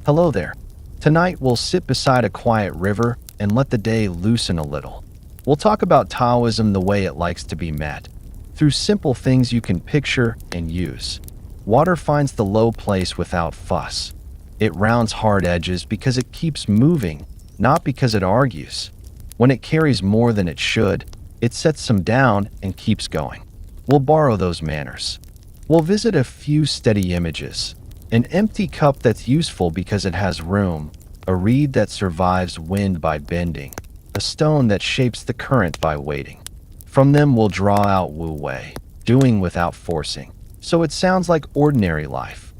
Hello there. Tonight we'll sit beside a quiet river and let the day loosen a little. We'll talk about Taoism the way it likes to be met, through simple things you can picture and use. Water finds the low place without fuss. It rounds hard edges because it keeps moving, not because it argues. When it carries more than it should, it sets some down and keeps going. We'll borrow those manners. We'll visit a few steady images. An empty cup that's useful because it has room, a reed that survives wind by bending, a stone that shapes the current by waiting. From them we'll draw out Wu-Wei, doing without forcing, so it sounds like ordinary life.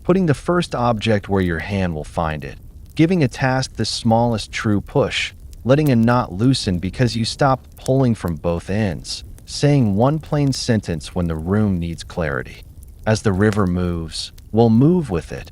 Putting the first object where your hand will find it, giving a task the smallest true push, letting a knot loosen because you stopped pulling from both ends, saying one plain sentence when the room needs clarity. As the river moves, we'll move with it.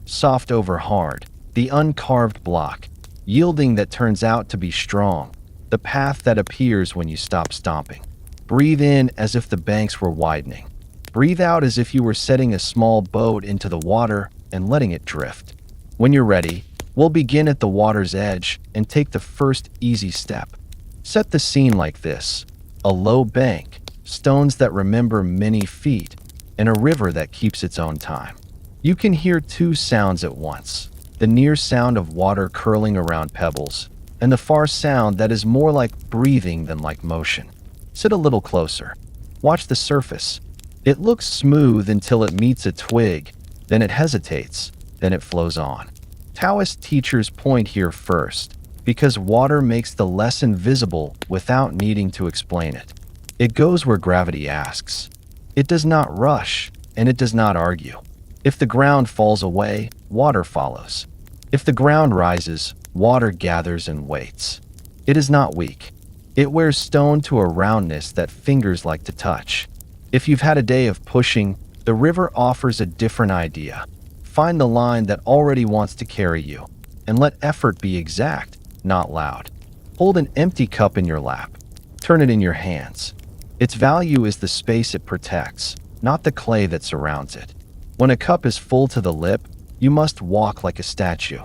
Soft over hard, the uncarved block, yielding that turns out to be strong, the path that appears when you stop stomping. Breathe in as if the banks were widening. Breathe out as if you were setting a small boat into the water and letting it drift. When you're ready, we'll begin at the water's edge and take the first easy step. Set the scene like this: a low bank, stones that remember many feet, and a river that keeps its own time. You can hear two sounds at once: the near sound of water curling around pebbles, and the far sound that is more like breathing than like motion. Sit a little closer. Watch the surface. It looks smooth until it meets a twig, then it hesitates, then it flows on. Taoist teachers point here first, because water makes the lesson visible without needing to explain it. It goes where gravity asks. It does not rush, and it does not argue. If the ground falls away, water follows. If the ground rises, water gathers and waits. It is not weak. It wears stone to a roundness that fingers like to touch. If you've had a day of pushing, the river offers a different idea. Find the line that already wants to carry you, and let effort be exact, not loud. Hold an empty cup in your lap. Turn it in your hands. Its value is the space it protects, not the clay that surrounds it. When a cup is full to the lip, you must walk like a statue.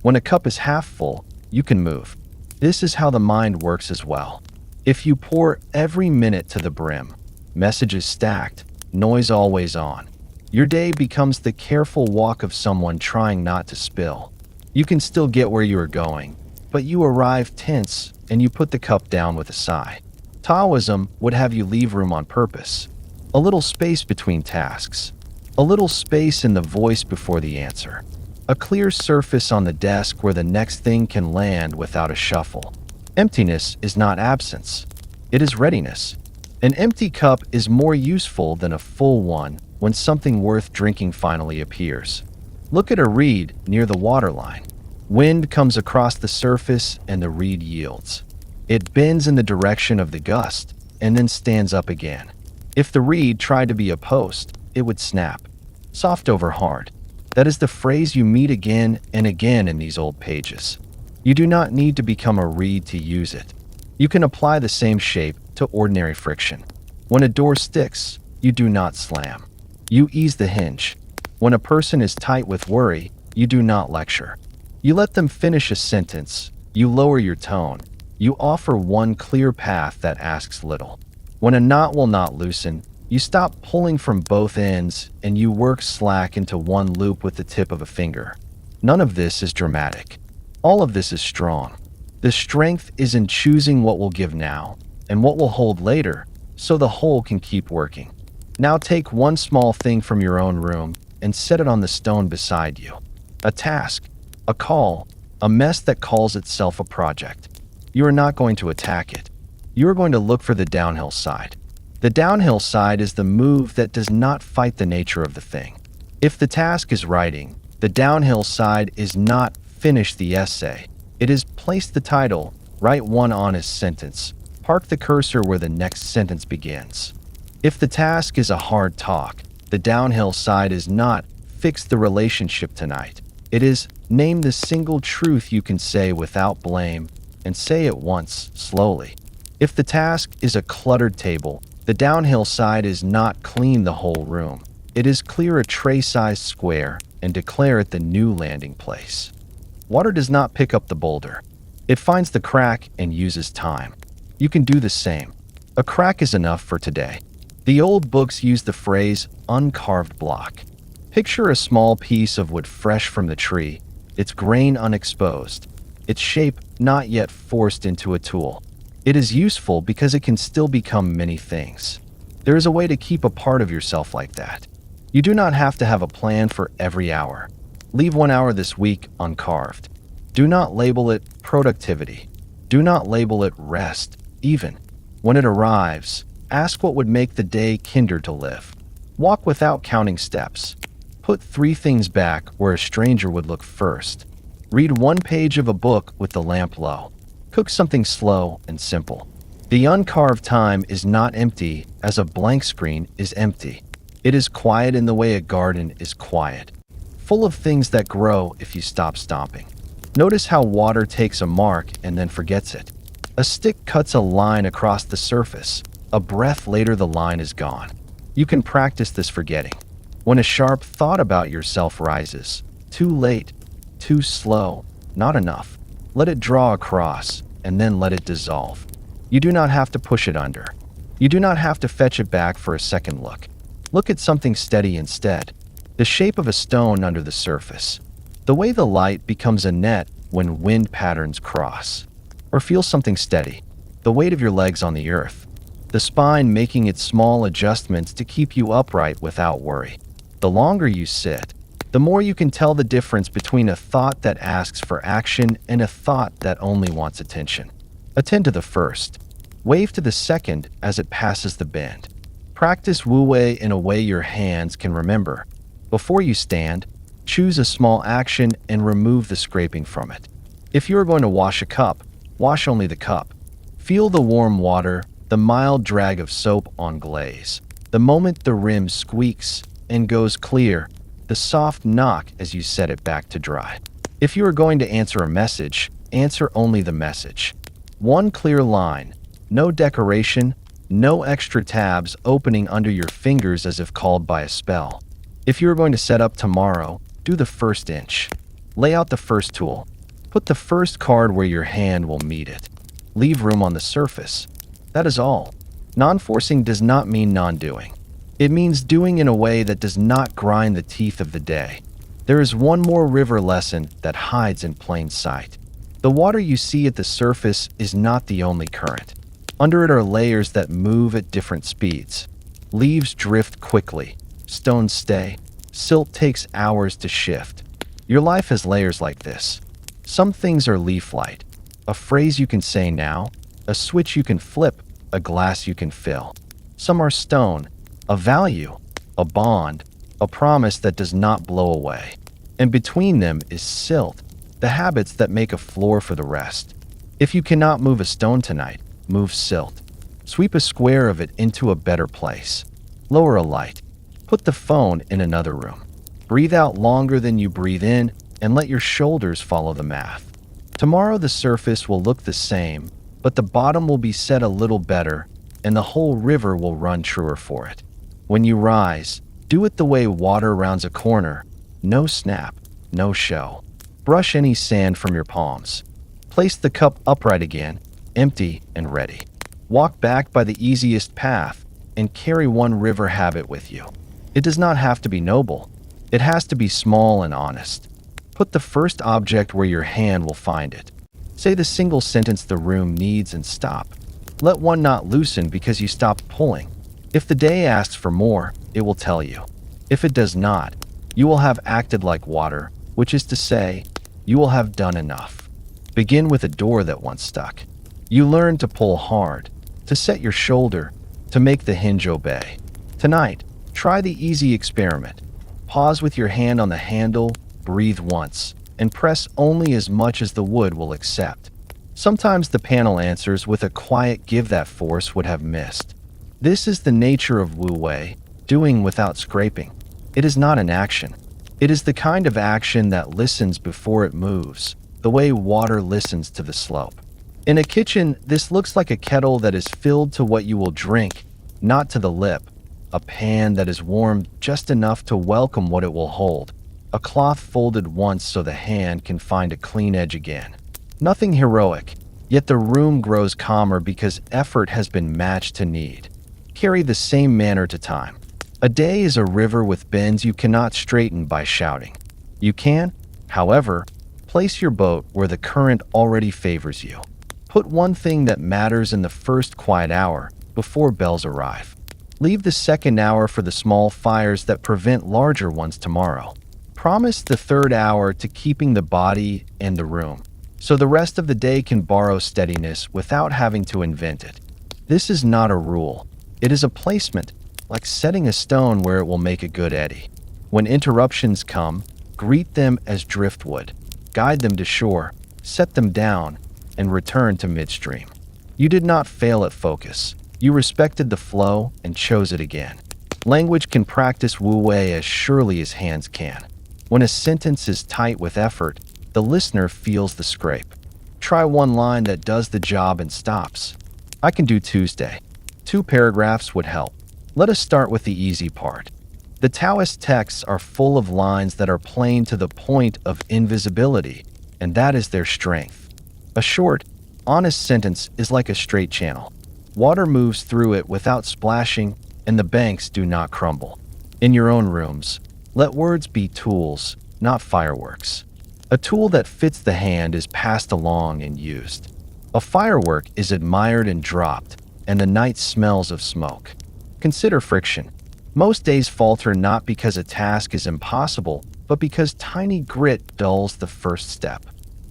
When a cup is half full, you can move. This is how the mind works as well. If you pour every minute to the brim, messages stacked, noise always on, your day becomes the careful walk of someone trying not to spill. You can still get where you are going, but you arrive tense and you put the cup down with a sigh. Taoism would have you leave room on purpose. A little space between tasks. A little space in the voice before the answer. A clear surface on the desk where the next thing can land without a shuffle. Emptiness is not absence. It is readiness. An empty cup is more useful than a full one when something worth drinking finally appears. Look at a reed near the waterline. Wind comes across the surface and the reed yields. It bends in the direction of the gust and then stands up again. If the reed tried to be a post, it would snap. Soft over hard. That is the phrase you meet again and again in these old pages. You do not need to become a reed to use it. You can apply the same shape to ordinary friction. When a door sticks, you do not slam. You ease the hinge. When a person is tight with worry, you do not lecture. You let them finish a sentence. You lower your tone. You offer one clear path that asks little. When a knot will not loosen, you stop pulling from both ends and you work slack into one loop with the tip of a finger. None of this is dramatic. All of this is strong. The strength is in choosing what will give now and what will hold later, so the whole can keep working. Now take one small thing from your own room and set it on the stone beside you. A task, a call, a mess that calls itself a project. You are not going to attack it. You are going to look for the downhill side. The downhill side is the move that does not fight the nature of the thing. If the task is writing, the downhill side is not finish the essay. It is place the title, write one honest sentence, park the cursor where the next sentence begins. If the task is a hard talk, the downhill side is not fix the relationship tonight. It is name the single truth you can say without blame and say it once, slowly. If the task is a cluttered table, the downhill side is not clean the whole room. It is clear a tray-sized square and declare it the new landing place. Water does not pick up the boulder. It finds the crack and uses time. You can do the same. A crack is enough for today. The old books use the phrase uncarved block. Picture a small piece of wood fresh from the tree, its grain unexposed, its shape not yet forced into a tool. It is useful because it can still become many things. There is a way to keep a part of yourself like that. You do not have to have a plan for every hour. Leave 1 hour this week uncarved. Do not label it productivity. Do not label it rest, even. When it arrives, ask what would make the day kinder to live. Walk without counting steps. Put 3 things back where a stranger would look first. Read 1 page of a book with the lamp low. Cook something slow and simple. The uncarved time is not empty as a blank screen is empty. It is quiet in the way a garden is quiet, full of things that grow if you stop stomping. Notice how water takes a mark and then forgets it. A stick cuts a line across the surface. A breath later the line is gone. You can practice this forgetting. When a sharp thought about yourself rises, too late, too slow, not enough. Let it draw across and then let it dissolve. You do not have to push it under. You do not have to fetch it back for a second look. Look at something steady instead. The shape of a stone under the surface. The way the light becomes a net when wind patterns cross. Or feel something steady. The weight of your legs on the earth. The spine making its small adjustments to keep you upright without worry. The longer you sit, the more you can tell the difference between a thought that asks for action and a thought that only wants attention. Attend to the first. Wave to the second as it passes the bend. Practice Wu-Wei in a way your hands can remember. Before you stand, choose a small action and remove the scraping from it. If you are going to wash a cup, wash only the cup. Feel the warm water, the mild drag of soap on glaze. The moment the rim squeaks and goes clear, the soft knock as you set it back to dry. If you are going to answer a message, answer only the message. 1 clear line, no decoration, no extra tabs opening under your fingers as if called by a spell. If you are going to set up tomorrow, do the first inch. Lay out the first tool. Put the first card where your hand will meet it. Leave room on the surface. That is all. Non-forcing does not mean non-doing. It means doing in a way that does not grind the teeth of the day. There is one more river lesson that hides in plain sight. The water you see at the surface is not the only current. Under it are layers that move at different speeds. Leaves drift quickly. Stones stay. Silt takes hours to shift. Your life has layers like this. Some things are leaf-light. A phrase you can say now, a switch you can flip, a glass you can fill. Some are stone, a value, a bond, a promise that does not blow away. And between them is silt, the habits that make a floor for the rest. If you cannot move a stone tonight, move silt. Sweep a square of it into a better place. Lower a light. Put the phone in another room. Breathe out longer than you breathe in and let your shoulders follow the math. Tomorrow the surface will look the same, but the bottom will be set a little better and the whole river will run truer for it. When you rise, do it the way water rounds a corner. No snap, no show. Brush any sand from your palms. Place the cup upright again, empty and ready. Walk back by the easiest path and carry 1 river habit with you. It does not have to be noble. It has to be small and honest. Put the first object where your hand will find it. Say the single sentence the room needs and stop. Let one knot loosen because you stopped pulling. If the day asks for more, it will tell you. If it does not, you will have acted like water, which is to say, you will have done enough. Begin with a door that once stuck. You learn to pull hard, to set your shoulder, to make the hinge obey. Tonight, try the easy experiment. Pause with your hand on the handle, breathe once, and press only as much as the wood will accept. Sometimes the panel answers with a quiet give that force would have missed. This is the nature of Wu-Wei, doing without scraping. It is not an action. It is the kind of action that listens before it moves, the way water listens to the slope. In a kitchen, this looks like a kettle that is filled to what you will drink, not to the lip. A pan that is warmed just enough to welcome what it will hold. A a cloth folded once so the hand can find a clean edge again. Nothing heroic, yet the room grows calmer because effort has been matched to need. Carry the same manner to time. A day is a river with bends you cannot straighten by shouting. You can, however, place your boat where the current already favors you. Put one thing that matters in the first quiet hour before bells arrive. Leave the second hour for the small fires that prevent larger ones tomorrow. Promise the third hour to keeping the body and the room, so the rest of the day can borrow steadiness without having to invent it. This is not a rule. It is a placement, like setting a stone where it will make a good eddy. When interruptions come, greet them as driftwood. Guide them to shore, set them down, and return to midstream. You did not fail at focus. You respected the flow and chose it again. Language can practice Wu-Wei as surely as hands can. When a sentence is tight with effort, the listener feels the scrape. Try one line that does the job and stops. I can do Tuesday. 2 paragraphs would help. Let us start with the easy part. The Taoist texts are full of lines that are plain to the point of invisibility, and that is their strength. A short, honest sentence is like a straight channel. Water moves through it without splashing, and the banks do not crumble. In your own rooms, let words be tools, not fireworks. A tool that fits the hand is passed along and used. A firework is admired and dropped, and the night smells of smoke. Consider friction. Most days falter not because a task is impossible, but because tiny grit dulls the first step.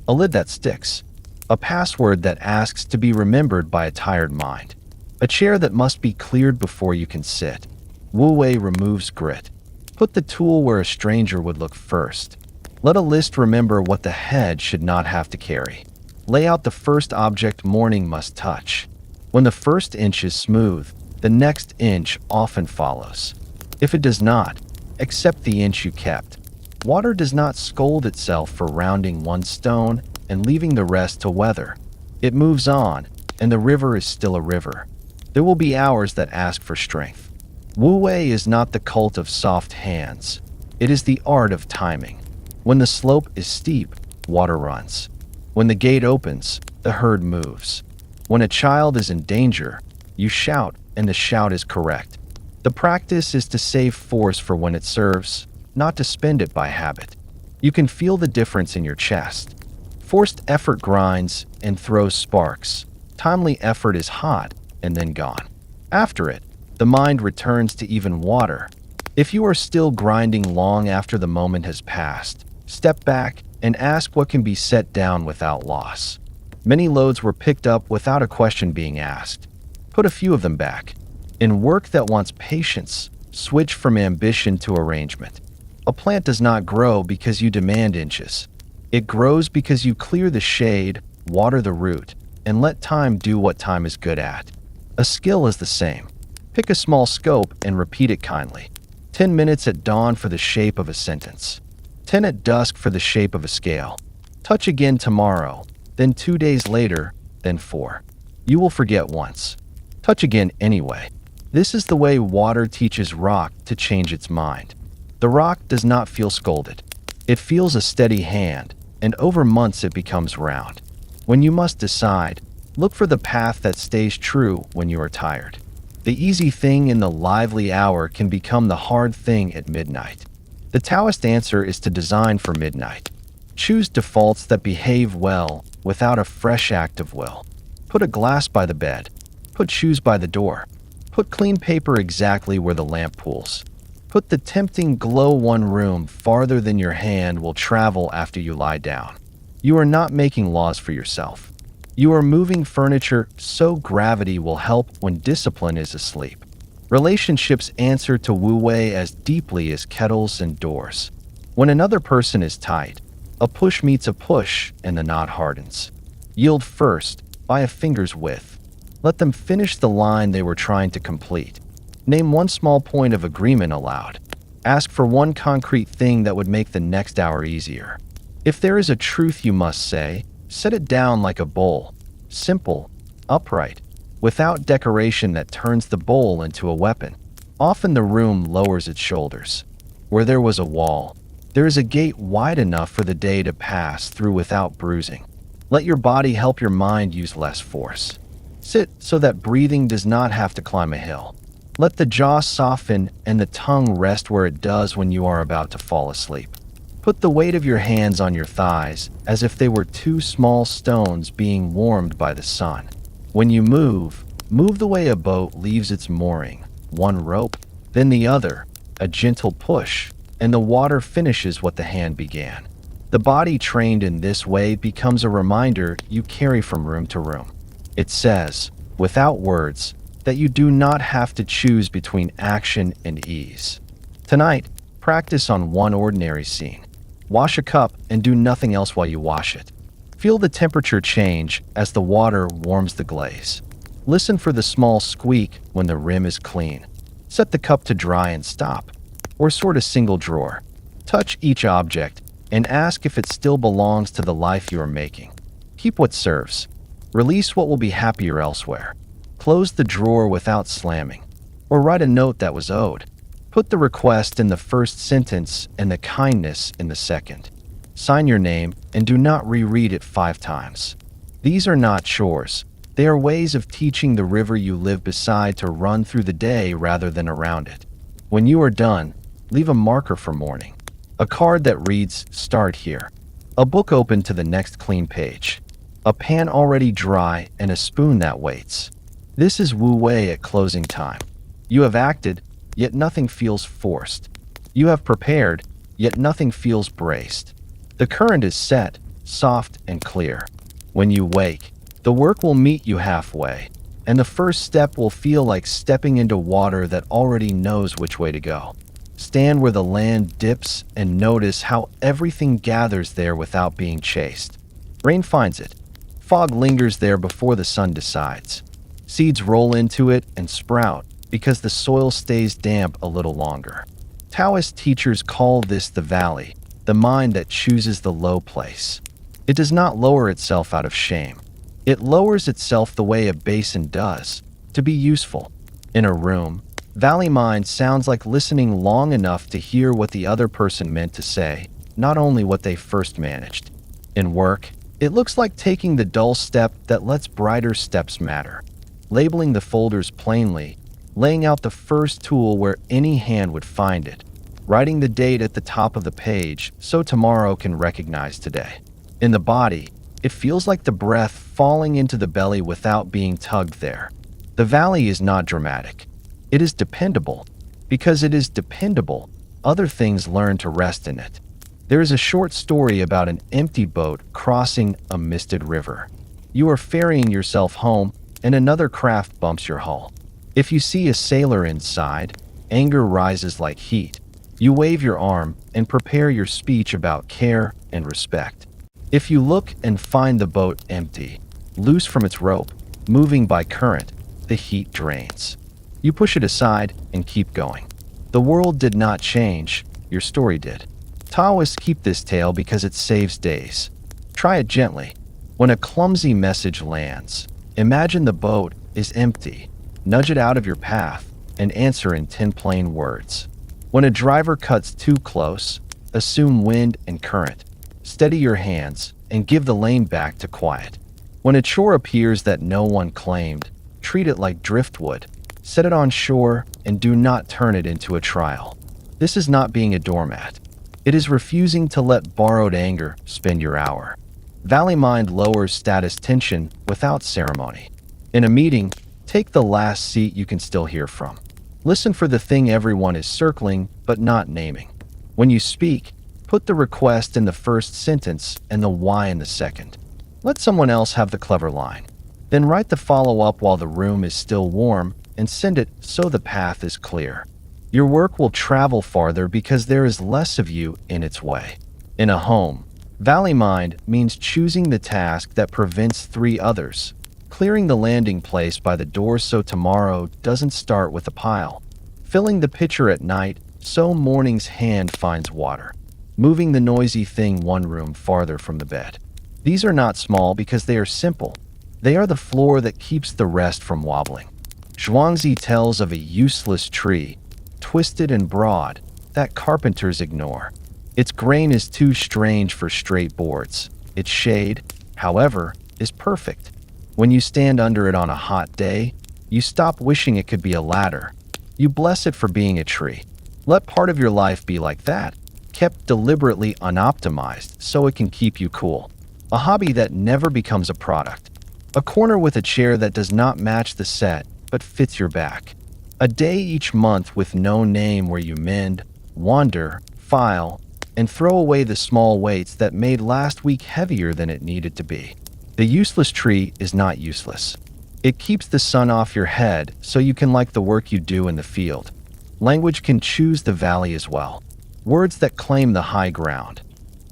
A lid that sticks. A password that asks to be remembered by a tired mind. A chair that must be cleared before you can sit. Wu-Wei removes grit. Put the tool where a stranger would look first. Let a list remember what the head should not have to carry. Lay out the first object morning must touch. When the first inch is smooth, the next inch often follows. If it does not, accept the inch you kept. Water does not scold itself for rounding one stone and leaving the rest to weather. It moves on, and the river is still a river. There will be hours that ask for strength. Wu-Wei is not the cult of soft hands. It is the art of timing. When the slope is steep, water runs. When the gate opens, the herd moves. When a child is in danger, you shout, and the shout is correct. The practice is to save force for when it serves, not to spend it by habit. You can feel the difference in your chest. Forced effort grinds and throws sparks. Timely effort is hot and then gone. After it, the mind returns to even water. If you are still grinding long after the moment has passed, step back and ask what can be set down without loss. Many loads were picked up without a question being asked. Put a few of them back. In work that wants patience, switch from ambition to arrangement. A plant does not grow because you demand inches. It grows because you clear the shade, water the root, and let time do what time is good at. A skill is the same. Pick a small scope and repeat it kindly. 10 minutes at dawn for the shape of a sentence. 10 at dusk for the shape of a scale. Touch again tomorrow, then 2 days later, then 4. You will forget once. Touch again anyway. This is the way water teaches rock to change its mind. The rock does not feel scolded. It feels a steady hand, and over months it becomes round. When you must decide, look for the path that stays true when you are tired. The easy thing in the lively hour can become the hard thing at midnight. The Taoist answer is to design for midnight. Choose defaults that behave well without a fresh act of will. Put a glass by the bed. Put shoes by the door. Put clean paper exactly where the lamp pools. Put the tempting glow one room farther than your hand will travel after you lie down. You are not making laws for yourself. You are moving furniture so gravity will help when discipline is asleep. Relationships answer to Wu-Wei as deeply as kettles and doors. When another person is tight, a push meets a push and the knot hardens. Yield first, by a finger's width. Let them finish the line they were trying to complete. Name one small point of agreement aloud. Ask for one concrete thing that would make the next hour easier. If there is a truth you must say, set it down like a bowl. Simple, upright, without decoration that turns the bowl into a weapon. Often the room lowers its shoulders. Where there was a wall, There is a gate wide enough for the day to pass through without bruising. Let your body help your mind use less force. Sit so that breathing does not have to climb a hill. Let the jaw soften and the tongue rest where it does when you are about to fall asleep. Put the weight of your hands on your thighs as if they were two small stones being warmed by the sun. When you move the way a boat leaves its mooring, one rope, then the other, a gentle push, and the water finishes what the hand began. The body trained in this way becomes a reminder you carry from room to room. It says, without words, that you do not have to choose between action and ease. Tonight, practice on one ordinary scene. Wash a cup and do nothing else while you wash it. Feel the temperature change as the water warms the glaze. Listen for the small squeak when the rim is clean. Set the cup to dry and stop. Or sort a single drawer. Touch each object and ask if it still belongs to the life you are making. Keep what serves. Release what will be happier elsewhere. Close the drawer without slamming. Or write a note that was owed. Put the request in the first sentence and the kindness in the second. Sign your name and do not reread it 5 times. These are not chores. They are ways of teaching the river you live beside to run through the day rather than around it. When you are done, leave a marker for morning. A card that reads, "Start here." A book open to the next clean page. A pan already dry and a spoon that waits. This is Wu-Wei at closing time. You have acted, yet nothing feels forced. You have prepared, yet nothing feels braced. The current is set, soft and clear. When you wake, the work will meet you halfway, and the first step will feel like stepping into water that already knows which way to go. Stand where the land dips and notice how everything gathers there without being chased. Rain finds it. Fog lingers there before the sun decides. Seeds roll into it and sprout because the soil stays damp a little longer. Taoist teachers call this the valley, the mind that chooses the low place. It does not lower itself out of shame. It lowers itself the way a basin does, to be useful. In a room, valley mind sounds like listening long enough to hear what the other person meant to say, not only what they first managed. In work, it looks like taking the dull step that lets brighter steps matter. Labeling the folders plainly, laying out the first tool where any hand would find it, writing the date at the top of the page so tomorrow can recognize today. In the body, it feels like the breath falling into the belly without being tugged there. The valley is not dramatic. It is dependable. Because it is dependable, other things learn to rest in it. There is a short story about an empty boat crossing a misted river. You are ferrying yourself home, and another craft bumps your hull. If you see a sailor inside, anger rises like heat. You wave your arm and prepare your speech about care and respect. If you look and find the boat empty, loose from its rope, moving by current, the heat drains. You push it aside and keep going. The world did not change, your story did. Taoists keep this tale because it saves days. Try it gently. When a clumsy message lands, imagine the boat is empty. Nudge it out of your path and answer in 10 plain words. When a driver cuts too close, assume wind and current. Steady your hands and give the lane back to quiet. When a chore appears that no one claimed, treat it like driftwood. Set it on shore and do not turn it into a trial. This is not being a doormat. It is refusing to let borrowed anger spend your hour. Valley mind lowers status tension without ceremony. In a meeting, take the last seat you can still hear from. Listen for the thing everyone is circling but not naming. When you speak, put the request in the first sentence and the why in the second. Let someone else have the clever line. Then write the follow-up while the room is still warm and send it so the path is clear. Your work will travel farther because there is less of you in its way. In a home, valley mind means choosing the task that prevents 3 others. Clearing the landing place by the door so tomorrow doesn't start with a pile. Filling the pitcher at night so morning's hand finds water. Moving the noisy thing 1 room farther from the bed. These are not small because they are simple. They are the floor that keeps the rest from wobbling. Zhuangzi tells of a useless tree, twisted and broad, that carpenters ignore. Its grain is too strange for straight boards. Its shade, however, is perfect. When you stand under it on a hot day, you stop wishing it could be a ladder. You bless it for being a tree. Let part of your life be like that, kept deliberately unoptimized so it can keep you cool. A hobby that never becomes a product. A corner with a chair that does not match the set but fits your back. A day each month with no name where you mend, wander, file, and throw away the small weights that made last week heavier than it needed to be. The useless tree is not useless. It keeps the sun off your head so you can like the work you do in the field. Language can choose the valley as well. Words that claim the high ground.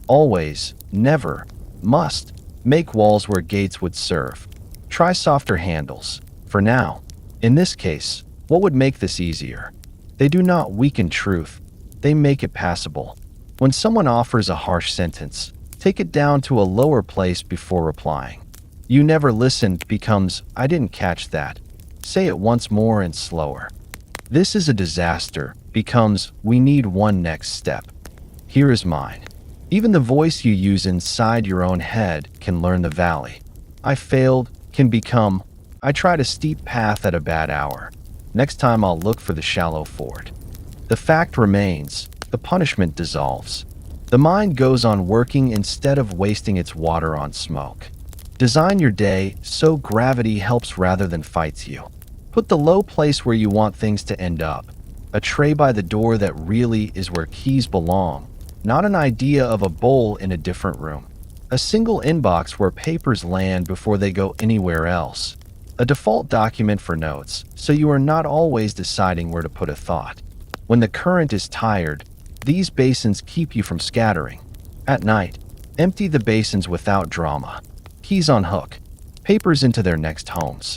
Always, never, must, make walls where gates would serve. Try softer handles. For now. In this case, what would make this easier? They do not weaken truth. They make it passable. When someone offers a harsh sentence, take it down to a lower place before replying. You never listened becomes, I didn't catch that. Say it once more and slower. This is a disaster becomes, we need one next step. Here is mine. Even the voice you use inside your own head can learn the valley. I failed can become, I tried a steep path at a bad hour. Next time I'll look for the shallow ford. The fact remains, the punishment dissolves. The mind goes on working instead of wasting its water on smoke. Design your day so gravity helps rather than fights you. Put the low place where you want things to end up. A tray by the door that really is where keys belong, not an idea of a bowl in a different room. A single inbox where papers land before they go anywhere else. A default document for notes, so you are not always deciding where to put a thought. When the current is tired, these basins keep you from scattering. At night, empty the basins without drama. Keys on hook. Papers into their next homes.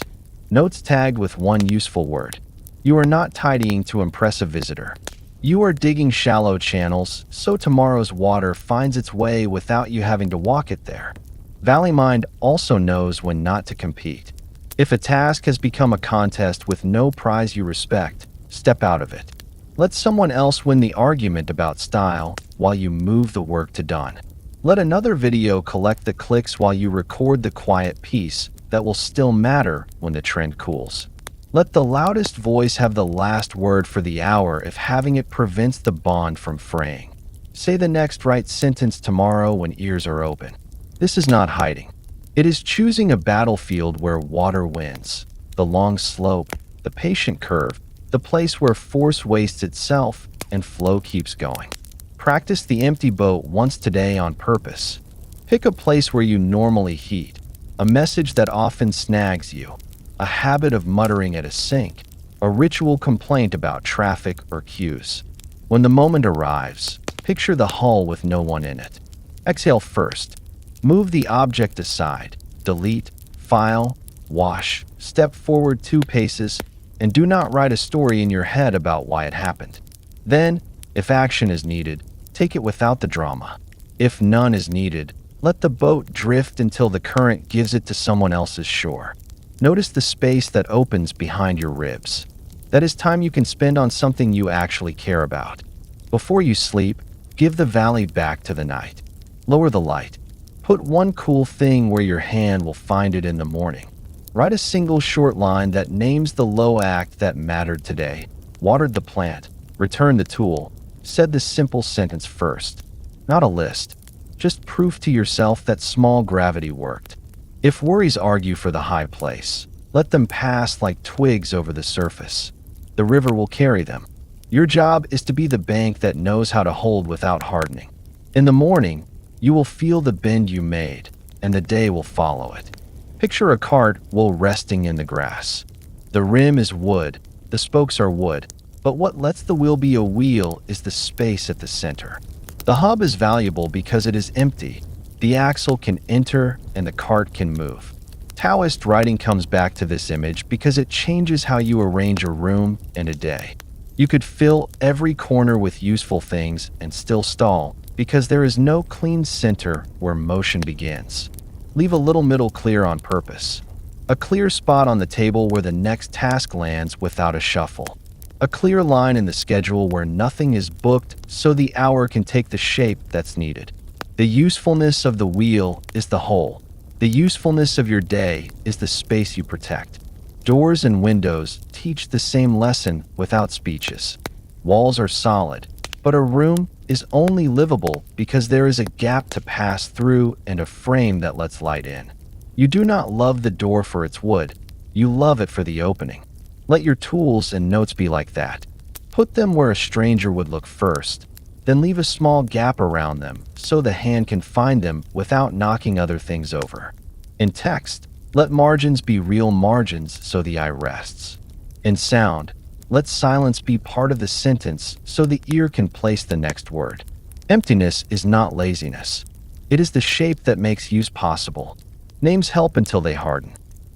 Notes tagged with one useful word. You are not tidying to impress a visitor. You are digging shallow channels, so tomorrow's water finds its way without you having to walk it there. Valley Mind also knows when not to compete. If a task has become a contest with no prize you respect, step out of it. Let someone else win the argument about style while you move the work to done. Let another video collect the clicks while you record the quiet piece that will still matter when the trend cools. Let the loudest voice have the last word for the hour if having it prevents the bond from fraying. Say the next right sentence tomorrow when ears are open. This is not hiding. It is choosing a battlefield where water wins. The long slope, the patient curve, the place where force wastes itself and flow keeps going. Practice the empty boat once today on purpose. Pick a place where you normally heat, a message that often snags you, a habit of muttering at a sink, a ritual complaint about traffic or queues. When the moment arrives, picture the hull with no one in it. Exhale first. Move the object aside. Delete, file, wash, step forward 2 paces, and do not write a story in your head about why it happened. Then, if action is needed, take it without the drama. If none is needed, let the boat drift until the current gives it to someone else's shore. Notice the space that opens behind your ribs. That is time you can spend on something you actually care about. Before you sleep, give the valley back to the night. Lower the light. Put one cool thing where your hand will find it in the morning. Write a single short line that names the low act that mattered today. Watered the plant, returned the tool, said the simple sentence first. Not a list. Just proof to yourself that small gravity worked. If worries argue for the high place, let them pass like twigs over the surface. The river will carry them. Your job is to be the bank that knows how to hold without hardening. In the morning, you will feel the bend you made, and the day will follow it. Picture a cart while resting in the grass. The rim is wood, the spokes are wood, but what lets the wheel be a wheel is the space at the center. The hub is valuable because it is empty. The axle can enter and the cart can move. Taoist writing comes back to this image because it changes how you arrange a room and a day. You could fill every corner with useful things and still stall because there is no clean center where motion begins. Leave a little middle clear on purpose. A clear spot on the table where the next task lands without a shuffle. A clear line in the schedule where nothing is booked so the hour can take the shape that's needed. The usefulness of the wheel is the whole. The usefulness of your day is the space you protect. Doors and windows teach the same lesson without speeches. Walls are solid, but a room is only livable because there is a gap to pass through and a frame that lets light in. You do not love the door for its wood, you love it for the opening. Let your tools and notes be like that. Put them where a stranger would look first, then leave a small gap around them so the hand can find them without knocking other things over. In text, let margins be real margins so the eye rests. In sound, let silence be part of the sentence so the ear can place the next word. Emptiness is not laziness. It is the shape that makes use possible. Names help until they harden.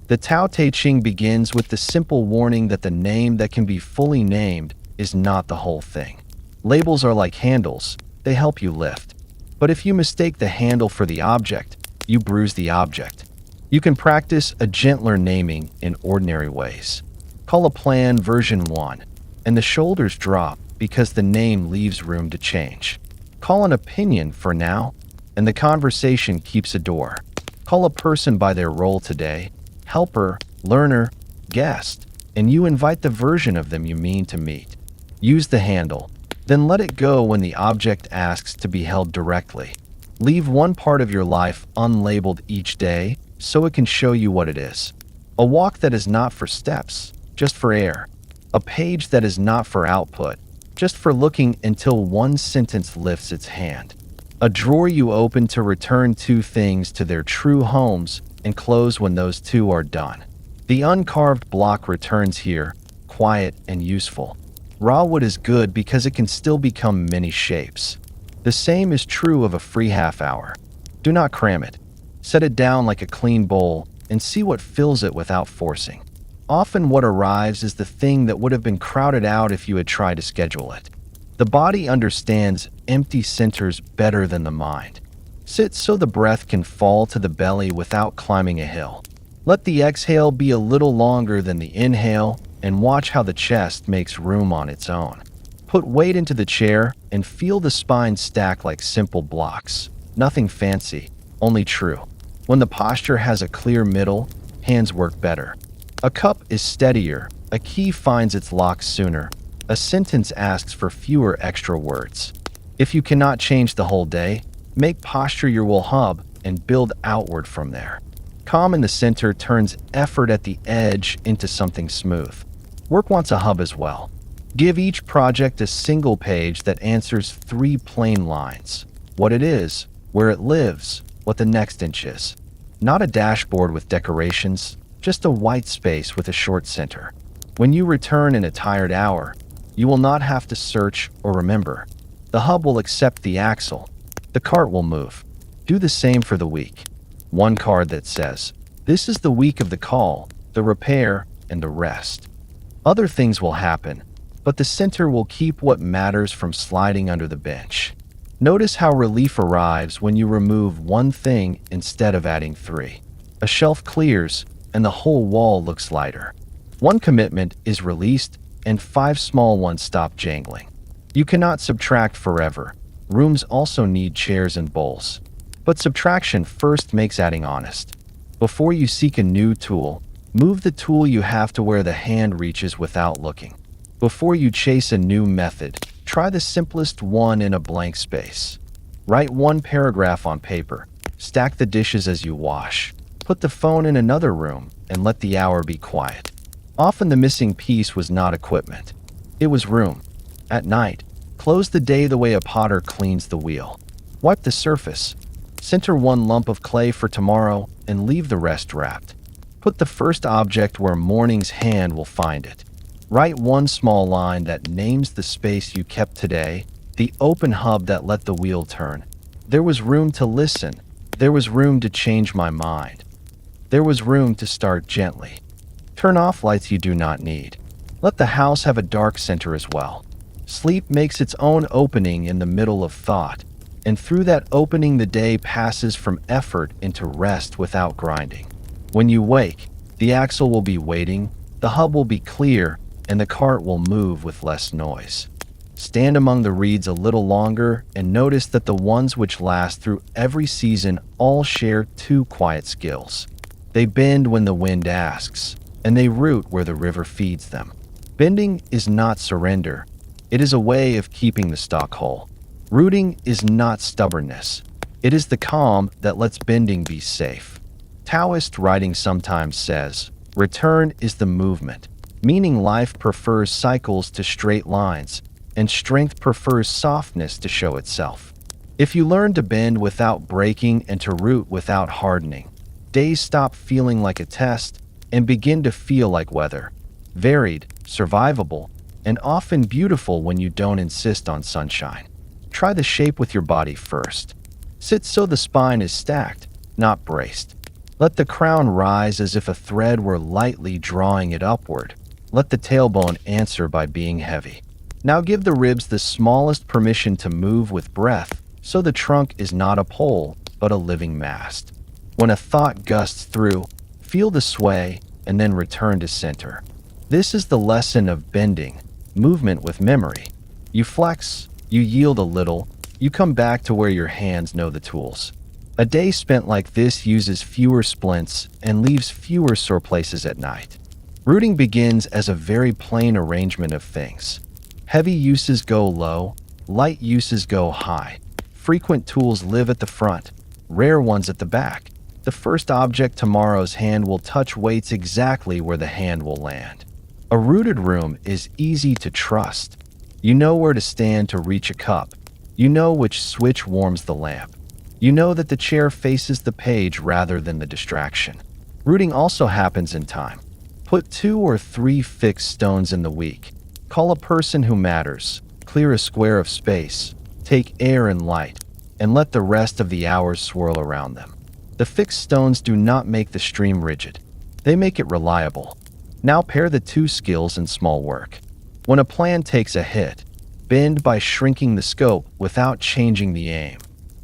The Tao Te Ching begins with the simple warning that the name that can be fully named is not the whole thing. Labels are like handles, they help you lift. But if you mistake the handle for the object, you bruise the object. You can practice a gentler naming in ordinary ways. Call a plan version 1, and the shoulders drop because the name leaves room to change. Call an opinion for now, and the conversation keeps a door. Call a person by their role today, helper, learner, guest, and you invite the version of them you mean to meet. Use the handle, then let it go when the object asks to be held directly. Leave one part of your life unlabeled each day so it can show you what it is. A walk that is not for steps, just for air. A page that is not for output, just for looking until one sentence lifts its hand. A drawer you open to return two things to their true homes and close when those two are done. The uncarved block returns here, quiet and useful. Raw wood is good because it can still become many shapes. The same is true of a free half hour. Do not cram it. Set it down like a clean bowl and see what fills it without forcing. Often what arrives is the thing that would have been crowded out if you had tried to schedule it. The body understands empty centers better than the mind. Sit so the breath can fall to the belly without climbing a hill. Let the exhale be a little longer than the inhale and watch how the chest makes room on its own. Put weight into the chair and feel the spine stack like simple blocks. Nothing fancy, only true. When the posture has a clear middle, hands work better. A cup is steadier, a key finds its lock sooner, a sentence asks for fewer extra words. If you cannot change the whole day, make posture your will hub and build outward from there. Calm in the center turns effort at the edge into something smooth. Work wants a hub as well. Give each project a single page that answers 3 plain lines. What it is, where it lives, what the next inch is. Not a dashboard with decorations, just a white space with a short center. When you return in a tired hour, you will not have to search or remember. The hub will accept the axle. The cart will move. Do the same for the week. One card that says, this is the week of the call, the repair, and the rest. Other things will happen, but the center will keep what matters from sliding under the bench. Notice how relief arrives when you remove one thing instead of adding 3. A shelf clears, and the whole wall looks lighter. One commitment is released, and 5 small ones stop jangling. You cannot subtract forever. Rooms also need chairs and bowls. But subtraction first makes adding honest. Before you seek a new tool, move the tool you have to where the hand reaches without looking. Before you chase a new method, try the simplest one in a blank space. Write one paragraph on paper. Stack the dishes as you wash. Put the phone in another room and let the hour be quiet. Often the missing piece was not equipment. It was room. At night, close the day the way a potter cleans the wheel. Wipe the surface. Center one lump of clay for tomorrow and leave the rest wrapped. Put the first object where morning's hand will find it. Write one small line that names the space you kept today, the open hub that let the wheel turn. There was room to listen. There was room to change my mind. There was room to start gently. Turn off lights you do not need. Let the house have a dark center as well. Sleep makes its own opening in the middle of thought, and through that opening the day passes from effort into rest without grinding. When you wake, the axle will be waiting, the hub will be clear, and the cart will move with less noise. Stand among the reeds a little longer and notice that the ones which last through every season all share two quiet skills. They bend when the wind asks, and they root where the river feeds them. Bending is not surrender. It is a way of keeping the stock whole. Rooting is not stubbornness. It is the calm that lets bending be safe. Taoist writing sometimes says, return is the movement, meaning life prefers cycles to straight lines, and strength prefers softness to show itself. If you learn to bend without breaking and to root without hardening, days stop feeling like a test and begin to feel like weather. Varied, survivable, and often beautiful when you don't insist on sunshine. Try the shape with your body first. Sit so the spine is stacked, not braced. Let the crown rise as if a thread were lightly drawing it upward. Let the tailbone answer by being heavy. Now give the ribs the smallest permission to move with breath, so the trunk is not a pole, but a living mast. When a thought gusts through, feel the sway, and then return to center. This is the lesson of bending, movement with memory. You flex, you yield a little, you come back to where your hands know the tools. A day spent like this uses fewer splints and leaves fewer sore places at night. Rooting begins as a very plain arrangement of things. Heavy uses go low, light uses go high. Frequent tools live at the front, rare ones at the back. The first object tomorrow's hand will touch waits exactly where the hand will land. A rooted room is easy to trust. You know where to stand to reach a cup. You know which switch warms the lamp. You know that the chair faces the page rather than the distraction. Rooting also happens in time. Put 2 or 3 fixed stones in the week. Call a person who matters. Clear a square of space. Take air and light, and let the rest of the hours swirl around them. The fixed stones do not make the stream rigid. They make it reliable. Now pair the 2 skills in small work. When a plan takes a hit, bend by shrinking the scope without changing the aim.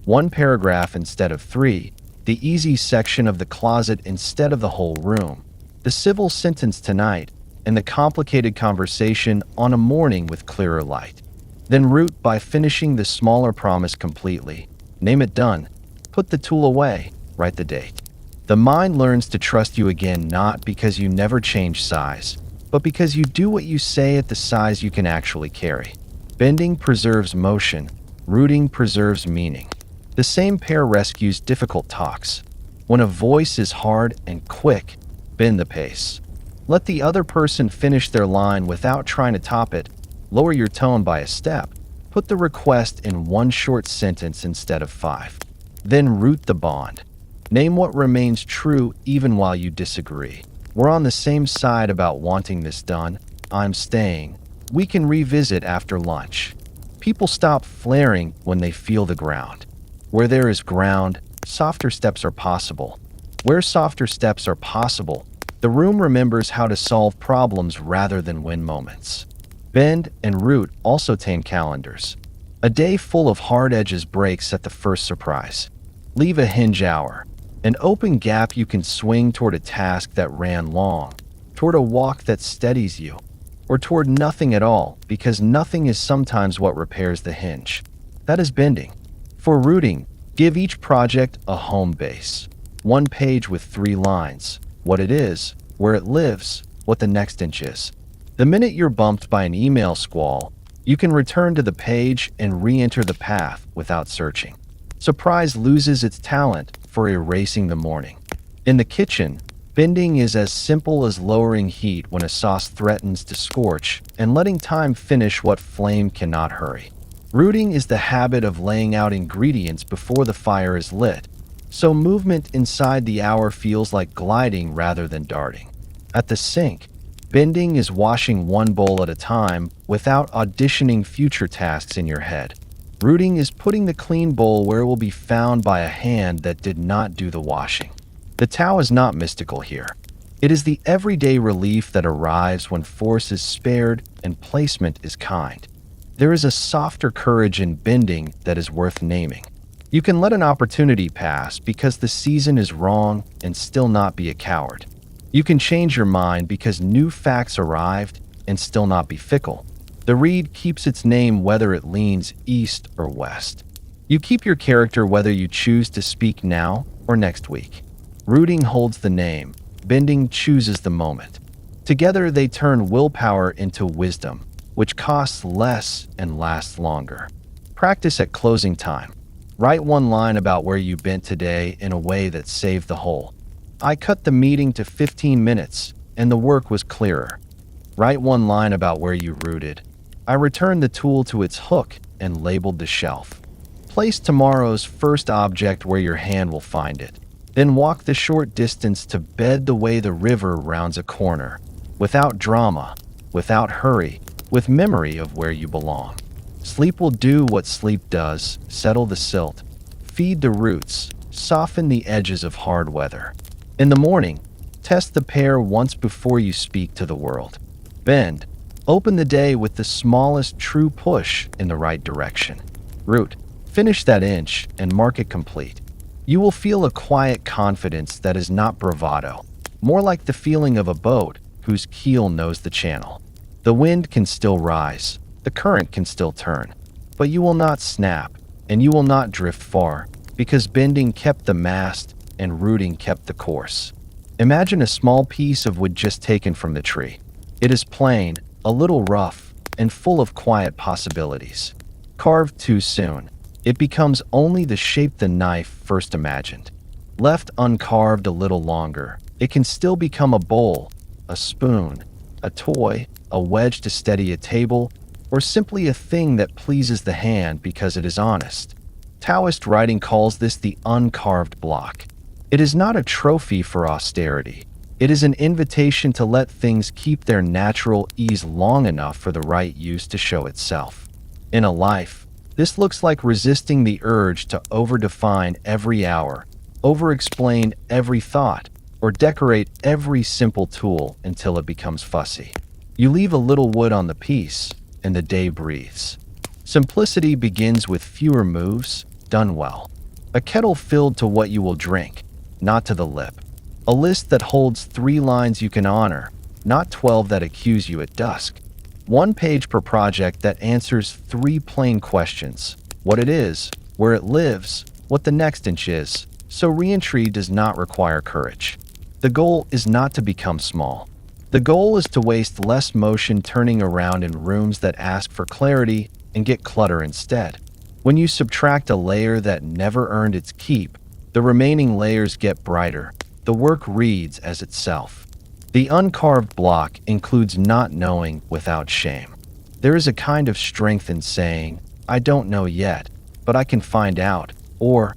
1 paragraph instead of 3, the easy section of the closet instead of the whole room, the civil sentence tonight, and the complicated conversation on a morning with clearer light. Then root by finishing the smaller promise completely. Name it done. Put the tool away. Write the date. The mind learns to trust you again not because you never change size, but because you do what you say at the size you can actually carry. Bending preserves motion. Rooting preserves meaning. The same pair rescues difficult talks. When a voice is hard and quick, bend the pace. Let the other person finish their line without trying to top it. Lower your tone by a step. Put the request in 1 short sentence instead of 5. Then root the bond. Name what remains true even while you disagree. We're on the same side about wanting this done. I'm staying. We can revisit after lunch. People stop flaring when they feel the ground. Where there is ground, softer steps are possible. Where softer steps are possible, the room remembers how to solve problems rather than win moments. Bend and root also tame calendars. A day full of hard edges breaks at the first surprise. Leave a hinge hour, an open gap you can swing toward a task that ran long, toward a walk that steadies you, or toward nothing at all, because nothing is sometimes what repairs the hinge. That is bending. For rooting, give each project a home base. 1 page with 3 lines. What it is, where it lives, what the next inch is. The minute you're bumped by an email squall, you can return to the page and re-enter the path without searching. Surprise loses its talent for erasing the morning. In the kitchen, bending is as simple as lowering heat when a sauce threatens to scorch and letting time finish what flame cannot hurry. Rooting is the habit of laying out ingredients before the fire is lit, so movement inside the hour feels like gliding rather than darting. At the sink, bending is washing 1 bowl at a time without auditioning future tasks in your head. Rooting is putting the clean bowl where it will be found by a hand that did not do the washing. The Tao is not mystical here. It is the everyday relief that arrives when force is spared and placement is kind. There is a softer courage in bending that is worth naming. You can let an opportunity pass because the season is wrong and still not be a coward. You can change your mind because new facts arrived and still not be fickle. The reed keeps its name whether it leans east or west. You keep your character whether you choose to speak now or next week. Rooting holds the name, bending chooses the moment. Together they turn willpower into wisdom, which costs less and lasts longer. Practice at closing time. Write one line about where you bent today in a way that saved the whole. I cut the meeting to 15 minutes, and the work was clearer. Write one line about where you rooted. I returned the tool to its hook and labeled the shelf. Place tomorrow's first object where your hand will find it. Then walk the short distance to bed the way the river rounds a corner, without drama, without hurry, with memory of where you belong. Sleep will do what sleep does, settle the silt, feed the roots, soften the edges of hard weather. In the morning, test the pair once before you speak to the world. Bend. Open the day with the smallest true push in the right direction. Root. Finish that inch and mark it complete. You will feel a quiet confidence that is not bravado, more like the feeling of a boat whose keel knows the channel. The wind can still rise, the current can still turn, but you will not snap, and you will not drift far, because bending kept the mast and rooting kept the course. Imagine a small piece of wood just taken from the tree. It is plain, a little rough, and full of quiet possibilities. Carved too soon, it becomes only the shape the knife first imagined. Left uncarved a little longer, it can still become a bowl, a spoon, a toy, a wedge to steady a table, or simply a thing that pleases the hand because it is honest. Taoist writing calls this the uncarved block. It is not a trophy for austerity. It is an invitation to let things keep their natural ease long enough for the right use to show itself. In a life, this looks like resisting the urge to overdefine every hour, over-explain every thought, or decorate every simple tool until it becomes fussy. You leave a little wood on the piece, and the day breathes. Simplicity begins with fewer moves, done well. A kettle filled to what you will drink, not to the lip. A list that holds 3 lines you can honor, not 12 that accuse you at dusk. 1 page per project that answers 3 plain questions: what it is, where it lives, what the next inch is. So reentry does not require courage. The goal is not to become small. The goal is to waste less motion turning around in rooms that ask for clarity and get clutter instead. When you subtract a layer that never earned its keep, the remaining layers get brighter. The work reads as itself. The uncarved block includes not knowing without shame. There is a kind of strength in saying, I don't know yet, but I can find out, or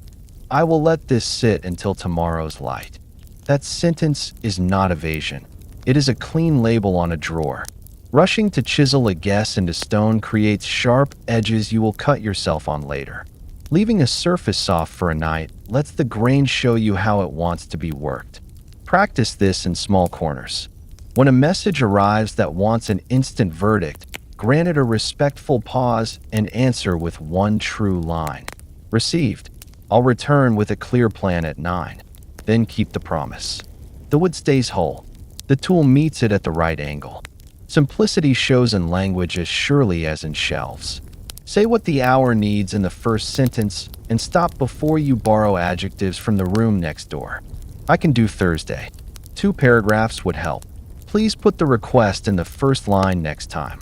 I will let this sit until tomorrow's light. That sentence is not evasion. It is a clean label on a drawer. Rushing to chisel a guess into stone creates sharp edges you will cut yourself on later. Leaving a surface soft for a night lets the grain show you how it wants to be worked. Practice this in small corners. When a message arrives that wants an instant verdict, grant it a respectful pause and answer with 1 true line. Received. I'll return with a clear plan at 9. Then keep the promise. The wood stays whole. The tool meets it at the right angle. Simplicity shows in language as surely as in shelves. Say what the hour needs in the first sentence and stop before you borrow adjectives from the room next door. I can do Thursday. 2 paragraphs would help. Please put the request in the first line next time.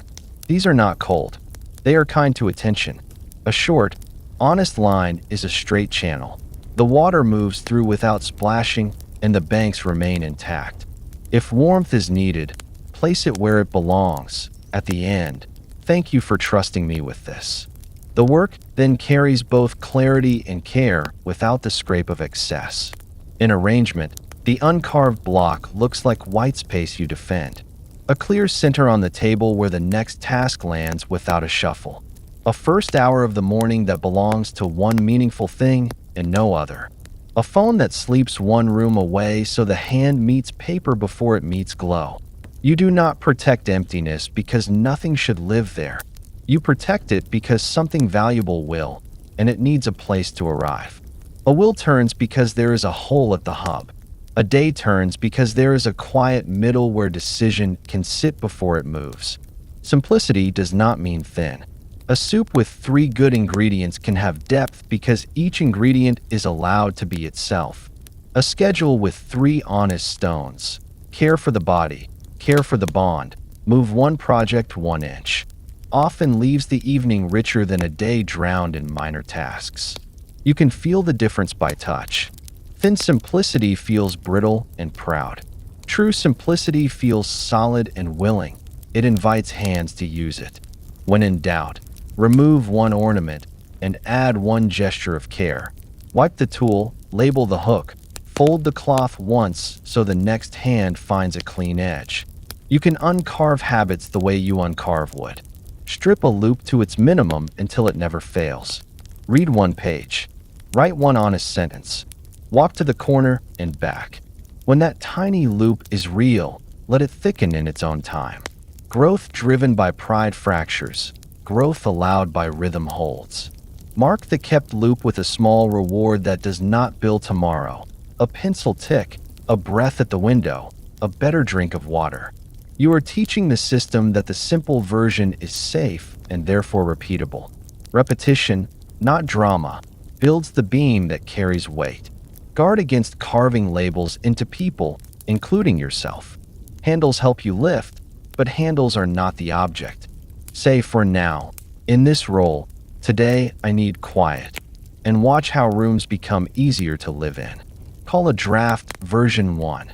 These are not cold. They are kind to attention. A short, honest line is a straight channel. The water moves through without splashing, and the banks remain intact. If warmth is needed, place it where it belongs, at the end. Thank you for trusting me with this. The work then carries both clarity and care without the scrape of excess. In arrangement, the uncarved block looks like white space you defend. A clear center on the table where the next task lands without a shuffle. A first hour of the morning that belongs to one meaningful thing and no other. A phone that sleeps 1 room away so the hand meets paper before it meets glow. You do not protect emptiness because nothing should live there. You protect it because something valuable will, and it needs a place to arrive. A will turns because there is a hole at the hub. A day turns because there is a quiet middle where decision can sit before it moves. Simplicity does not mean thin. A soup with 3 good ingredients can have depth because each ingredient is allowed to be itself. A schedule with 3 honest stones. Care for the body, care for the bond, move one project 1 inch. Often leaves the evening richer than a day drowned in minor tasks. You can feel the difference by touch. Thin simplicity feels brittle and proud. True simplicity feels solid and willing. It invites hands to use it. When in doubt, remove 1 ornament and add 1 gesture of care. Wipe the tool, label the hook, fold the cloth once so the next hand finds a clean edge. You can uncarve habits the way you uncarve wood. Strip a loop to its minimum until it never fails. Read 1 page. Write 1 honest sentence. Walk to the corner and back. When that tiny loop is real, let it thicken in its own time. Growth driven by pride fractures. Growth allowed by rhythm holds. Mark the kept loop with a small reward that does not build tomorrow. A pencil tick, a breath at the window, a better drink of water. You are teaching the system that the simple version is safe and therefore repeatable. Repetition, not drama, builds the beam that carries weight. Guard against carving labels into people, including yourself. Handles help you lift, but handles are not the object. Say for now, in this role, today I need quiet, and watch how rooms become easier to live in. Call a draft version 1,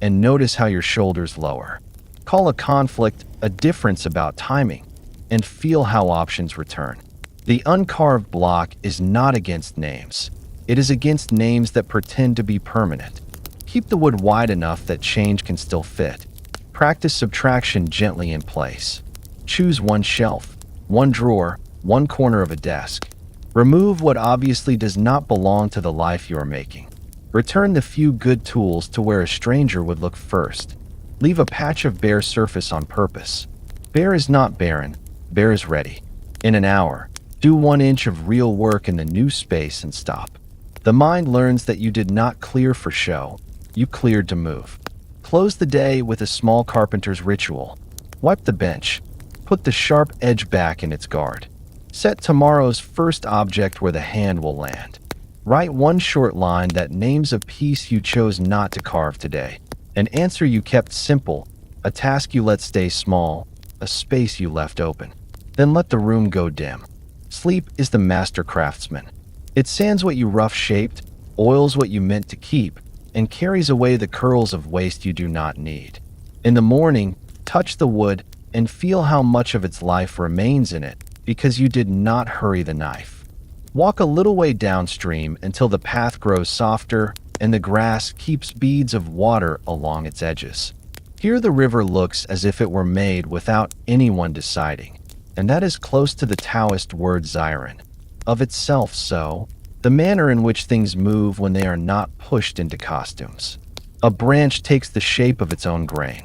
and notice how your shoulders lower. Call a conflict a difference about timing, and feel how options return. The uncarved block is not against names. It is against names that pretend to be permanent. Keep the wood wide enough that change can still fit. Practice subtraction gently in place. Choose 1 shelf, 1 drawer, 1 corner of a desk. Remove what obviously does not belong to the life you are making. Return the few good tools to where a stranger would look first. Leave a patch of bare surface on purpose. Bare is not barren, bare is ready. In an hour, do 1 inch of real work in the new space and stop. The mind learns that you did not clear for show, you cleared to move. Close the day with a small carpenter's ritual. Wipe the bench. Put the sharp edge back in its guard. Set tomorrow's first object where the hand will land. Write 1 short line that names a piece you chose not to carve today. An answer you kept simple, a task you let stay small, a space you left open. Then let the room go dim. Sleep is the master craftsman. It sands what you rough-shaped, oils what you meant to keep, and carries away the curls of waste you do not need. In the morning, touch the wood and feel how much of its life remains in it because you did not hurry the knife. Walk a little way downstream until the path grows softer and the grass keeps beads of water along its edges. Here the river looks as if it were made without anyone deciding, and that is close to the Taoist word Ziran. Of itself so, the manner in which things move when they are not pushed into costumes. A branch takes the shape of its own grain.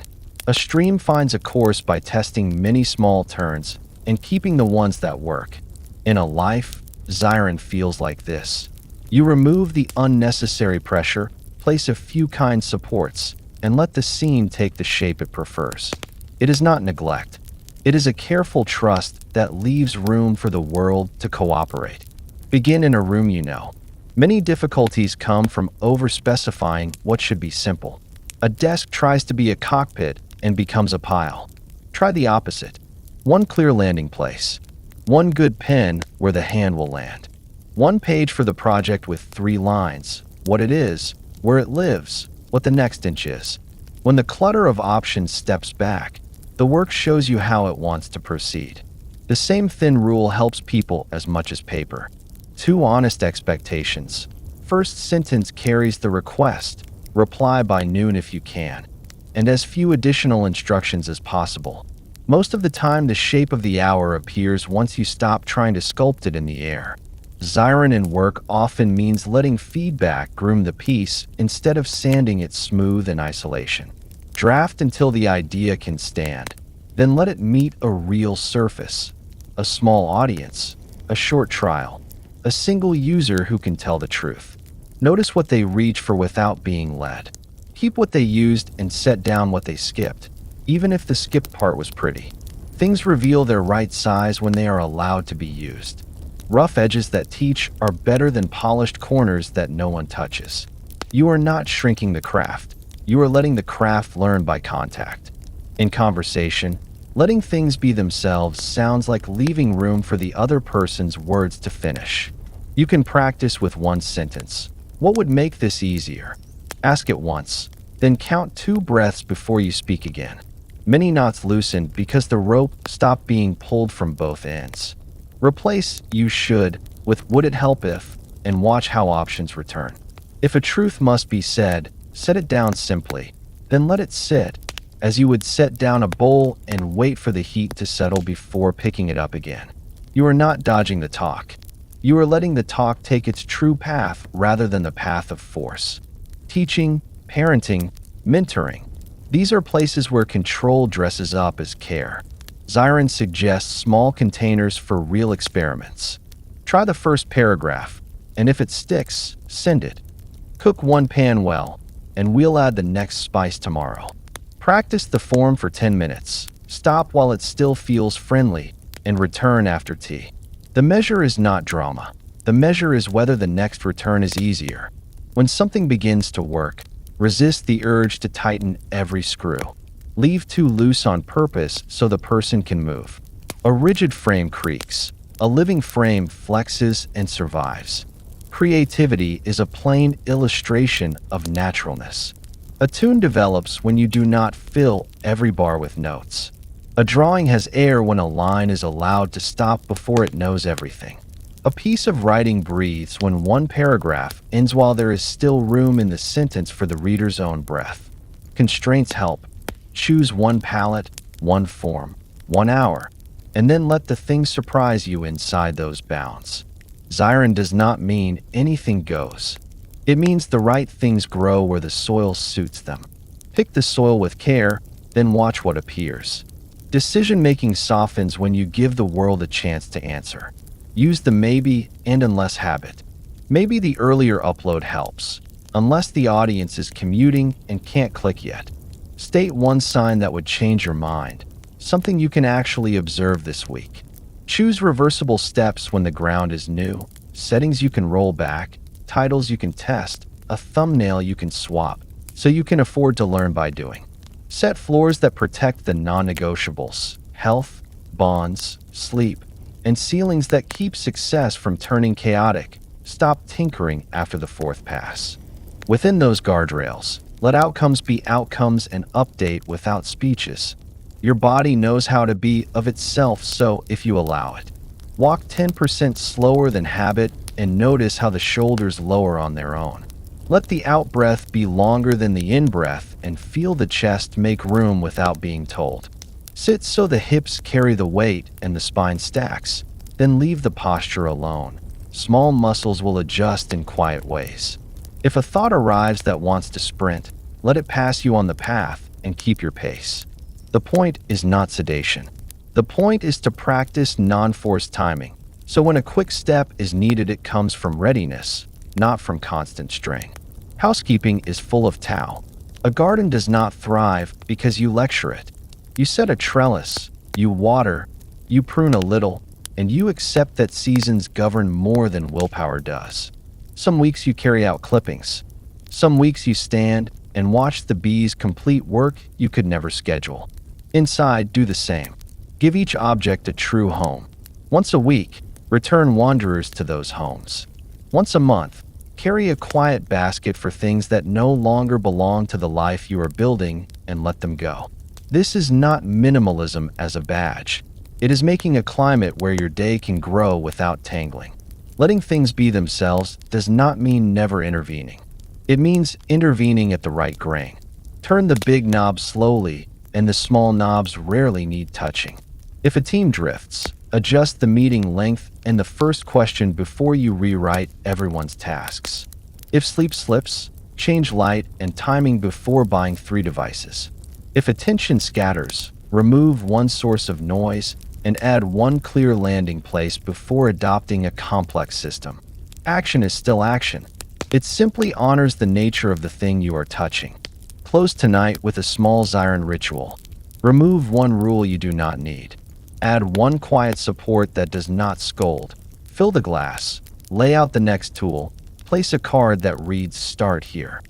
A stream finds a course by testing many small turns and keeping the ones that work. In a life, Ziran feels like this. You remove the unnecessary pressure, place a few kind supports, and let the scene take the shape it prefers. It is not neglect. It is a careful trust that leaves room for the world to cooperate. Begin in a room you know. Many difficulties come from over-specifying what should be simple. A desk tries to be a cockpit and becomes a pile. Try the opposite. 1 clear landing place. 1 good pen where the hand will land. 1 page for the project with 3 lines. What it is, where it lives, what the next inch is. When the clutter of options steps back, the work shows you how it wants to proceed. The same thin rule helps people as much as paper. 2 honest expectations. First sentence carries the request, reply by noon if you can, and as few additional instructions as possible. Most of the time the shape of the hour appears once you stop trying to sculpt it in the air. Ziran in work often means letting feedback groom the piece instead of sanding it smooth in isolation. Draft until the idea can stand, then let it meet a real surface, a small audience, a short trial, a single user who can tell the truth. Notice what they reach for without being led. Keep what they used and set down what they skipped, even if the skipped part was pretty. Things reveal their right size when they are allowed to be used. Rough edges that teach are better than polished corners that no one touches. You are not shrinking the craft. You are letting the craft learn by contact. In conversation, letting things be themselves sounds like leaving room for the other person's words to finish. You can practice with one sentence. What would make this easier? Ask it once, then count 2 breaths before you speak again. Many knots loosen because the rope stopped being pulled from both ends. Replace "you should" with "would it help if," and watch how options return. If a truth must be said, set it down simply, then let it sit, as you would set down a bowl and wait for the heat to settle before picking it up again. You are not dodging the talk. You are letting the talk take its true path rather than the path of force. Teaching, parenting, mentoring. These are places where control dresses up as care. Ziran suggests small containers for real experiments. Try the first paragraph, and if it sticks, send it. Cook one pan well, and we'll add the next spice tomorrow. Practice the form for 10 minutes. Stop while it still feels friendly, and return after tea. The measure is not drama. The measure is whether the next return is easier. When something begins to work, resist the urge to tighten every screw. Leave too loose on purpose so the person can move. A rigid frame creaks. A living frame flexes and survives. Creativity is a plain illustration of naturalness. A tune develops when you do not fill every bar with notes. A drawing has air when a line is allowed to stop before it knows everything. A piece of writing breathes when one paragraph ends while there is still room in the sentence for the reader's own breath. Constraints help. Choose one palette, one form, 1 hour, and then let the thing surprise you inside those bounds. Ziran does not mean anything goes. It means the right things grow where the soil suits them. Pick the soil with care, then watch what appears. Decision-making softens when you give the world a chance to answer. Use the maybe and unless habit. Maybe the earlier upload helps, unless the audience is commuting and can't click yet. State one sign that would change your mind, something you can actually observe this week. Choose reversible steps when the ground is new, settings you can roll back, titles you can test, a thumbnail you can swap, so you can afford to learn by doing. Set floors that protect the non-negotiables, health, bonds, sleep, and ceilings that keep success from turning chaotic. Stop tinkering after the 4th pass. Within those guardrails, let outcomes be outcomes and update without speeches. Your body knows how to be of itself, so if you allow it. Walk 10% slower than habit and notice how the shoulders lower on their own. Let the out-breath be longer than the in-breath and feel the chest make room without being told. Sit so the hips carry the weight and the spine stacks, then leave the posture alone. Small muscles will adjust in quiet ways. If a thought arrives that wants to sprint, let it pass you on the path and keep your pace. The point is not sedation. The point is to practice non-forced timing, so when a quick step is needed it comes from readiness, not from constant strain. Housekeeping is full of Tao. A garden does not thrive because you lecture it. You set a trellis, you water, you prune a little, and you accept that seasons govern more than willpower does. Some weeks you carry out clippings. Some weeks you stand and watch the bees complete work you could never schedule. Inside, do the same. Give each object a true home. Once a week, return wanderers to those homes. Once a month, carry a quiet basket for things that no longer belong to the life you are building and let them go. This is not minimalism as a badge. It is making a climate where your day can grow without tangling. Letting things be themselves does not mean never intervening. It means intervening at the right grain. Turn the big knobs slowly, and the small knobs rarely need touching. If a team drifts, adjust the meeting length and the first question before you rewrite everyone's tasks. If sleep slips, change light and timing before buying 3 devices. If attention scatters, remove one source of noise and add one clear landing place before adopting a complex system. Action is still action. It simply honors the nature of the thing you are touching. Close tonight with a small Ziran ritual. Remove one rule you do not need. Add one quiet support that does not scold. Fill the glass. Lay out the next tool. Place a card that reads "Start here."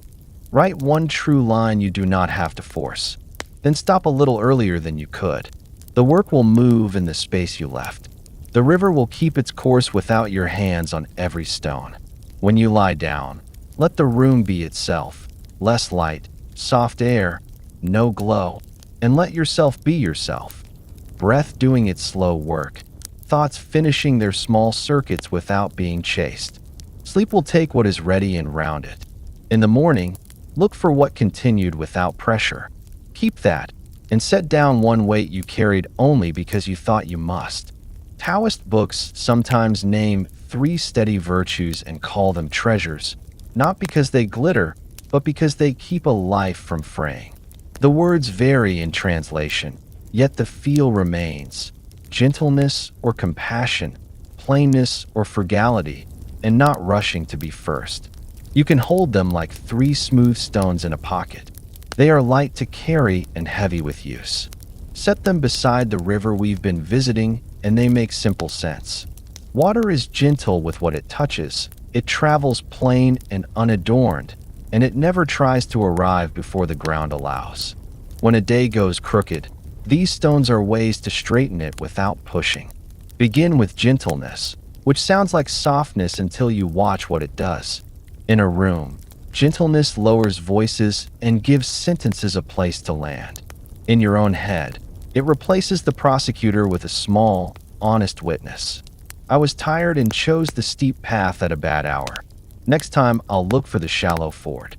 Write one true line you do not have to force. Then stop a little earlier than you could. The work will move in the space you left. The river will keep its course without your hands on every stone. When you lie down, let the room be itself. Less light, soft air, no glow, and let yourself be yourself. Breath doing its slow work. Thoughts finishing their small circuits without being chased. Sleep will take what is ready and round it. In the morning, look for what continued without pressure. Keep that, and set down one weight you carried only because you thought you must. Taoist books sometimes name 3 steady virtues and call them treasures, not because they glitter, but because they keep a life from fraying. The words vary in translation, yet the feel remains. Gentleness or compassion, plainness or frugality, and not rushing to be first. You can hold them like 3 smooth stones in a pocket. They are light to carry and heavy with use. Set them beside the river we've been visiting, and they make simple sense. Water is gentle with what it touches. It travels plain and unadorned, and it never tries to arrive before the ground allows. When a day goes crooked, these stones are ways to straighten it without pushing. Begin with gentleness, which sounds like softness until you watch what it does. In a room, gentleness lowers voices and gives sentences a place to land. In your own head, it replaces the prosecutor with a small, honest witness. I was tired and chose the steep path at a bad hour. Next time, I'll look for the shallow ford.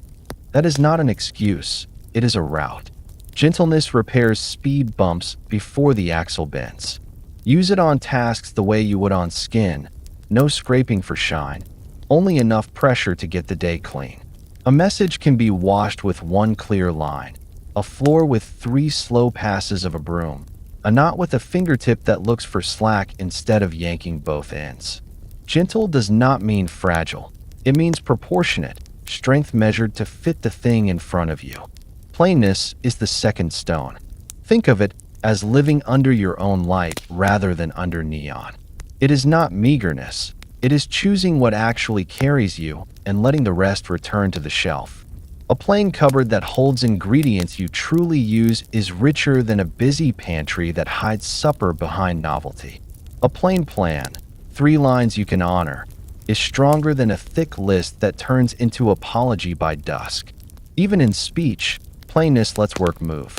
That is not an excuse, it is a route. Gentleness repairs speed bumps before the axle bends. Use it on tasks the way you would on skin. No scraping for shine, only enough pressure to get the day clean. A message can be washed with one clear line, a floor with 3 slow passes of a broom, a knot with a fingertip that looks for slack instead of yanking both ends. Gentle does not mean fragile. It means proportionate, strength measured to fit the thing in front of you. Plainness is the second stone. Think of it as living under your own light rather than under neon. It is not meagerness. It is choosing what actually carries you and letting the rest return to the shelf. A plain cupboard that holds ingredients you truly use is richer than a busy pantry that hides supper behind novelty. A plain plan, 3 lines you can honor, is stronger than a thick list that turns into apology by dusk. Even in speech, plainness lets work move.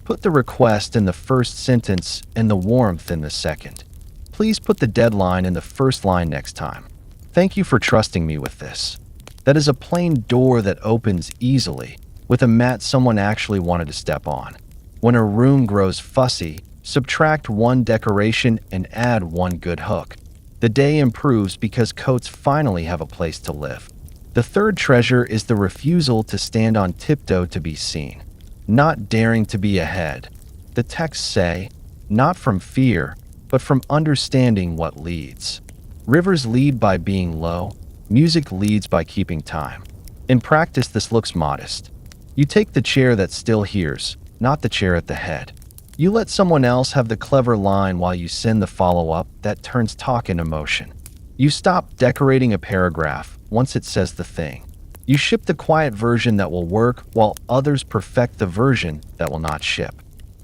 Put the request in the first sentence and the warmth in the second. Please put the deadline in the first line next time. Thank you for trusting me with this. That is a plain door that opens easily, with a mat someone actually wanted to step on. When a room grows fussy, subtract 1 decoration and add 1 good hook. The day improves because coats finally have a place to live. The third treasure is the refusal to stand on tiptoe to be seen, not daring to be ahead. The texts say, not from fear, but from understanding what leads. Rivers lead by being low. Music leads by keeping time. In practice, this looks modest. You take the chair that still hears, not the chair at the head. You let someone else have the clever line while you send the follow-up that turns talk into motion. You stop decorating a paragraph once it says the thing. You ship the quiet version that will work while others perfect the version that will not ship.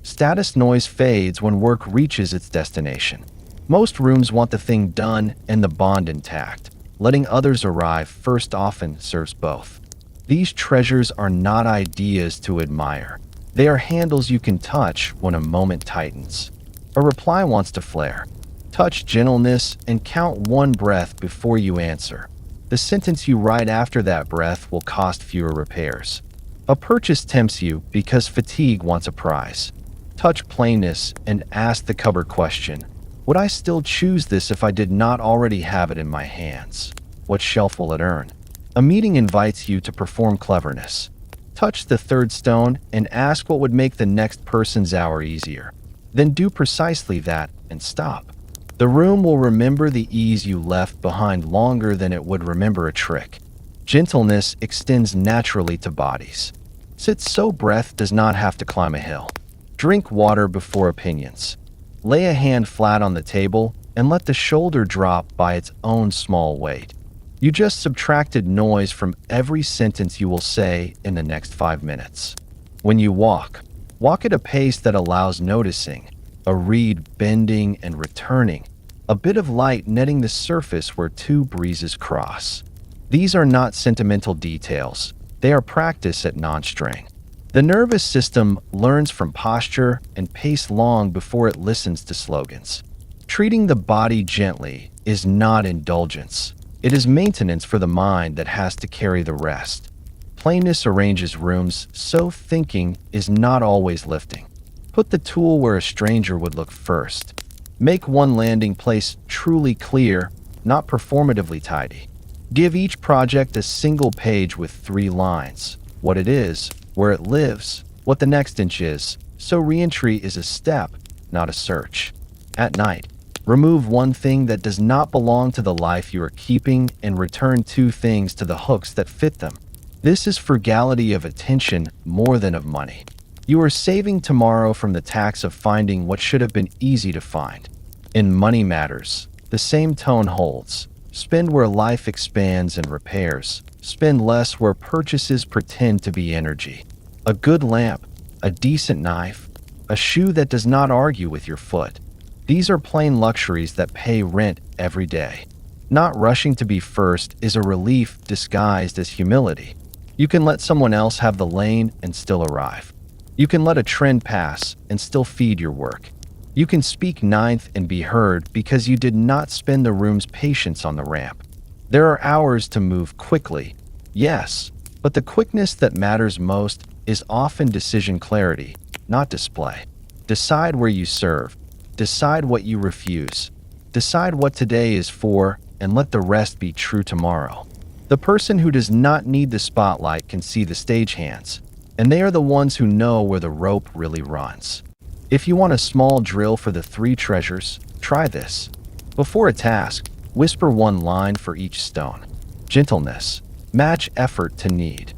Status noise fades when work reaches its destination. Most rooms want the thing done and the bond intact. Letting others arrive first often serves both. These treasures are not ideas to admire. They are handles you can touch when a moment tightens. A reply wants to flare. Touch gentleness and count 1 breath before you answer. The sentence you write after that breath will cost fewer repairs. A purchase tempts you because fatigue wants a prize. Touch plainness and ask the cupboard question. Would I still choose this if I did not already have it in my hands? What shelf will it earn? A meeting invites you to perform cleverness. Touch the third stone and ask what would make the next person's hour easier. Then do precisely that and stop. The room will remember the ease you left behind longer than it would remember a trick. Gentleness extends naturally to bodies. Sit so breath does not have to climb a hill. Drink water before opinions. Lay a hand flat on the table and let the shoulder drop by its own small weight. You just subtracted noise from every sentence you will say in the next 5 minutes. When you walk, walk at a pace that allows noticing, a reed bending and returning, a bit of light netting the surface where two breezes cross. These are not sentimental details, they are practice at non-strain. The nervous system learns from posture and pace long before it listens to slogans. Treating the body gently is not indulgence. It is maintenance for the mind that has to carry the rest. Plainness arranges rooms, so thinking is not always lifting. Put the tool where a stranger would look first. Make one landing place truly clear, not performatively tidy. Give each project a single page with 3 lines. What it is, where it lives, what the next inch is, so reentry is a step, not a search. At night, remove one thing that does not belong to the life you are keeping and return 2 things to the hooks that fit them. This is frugality of attention more than of money. You are saving tomorrow from the tax of finding what should have been easy to find. In money matters, the same tone holds. Spend where life expands and repairs. Spend less where purchases pretend to be energy. A good lamp, a decent knife, a shoe that does not argue with your foot. These are plain luxuries that pay rent every day. Not rushing to be first is a relief disguised as humility. You can let someone else have the lane and still arrive. You can let a trend pass and still feed your work. You can speak ninth and be heard because you did not spend the room's patience on the ramp. There are hours to move quickly, yes, but the quickness that matters most is often decision clarity, not display. Decide where you serve. Decide what you refuse. Decide what today is for, and let the rest be true tomorrow. The person who does not need the spotlight can see the stagehands, and they are the ones who know where the rope really runs. If you want a small drill for the 3 treasures, try this. Before a task, whisper 1 line for each stone. Gentleness, match effort to need.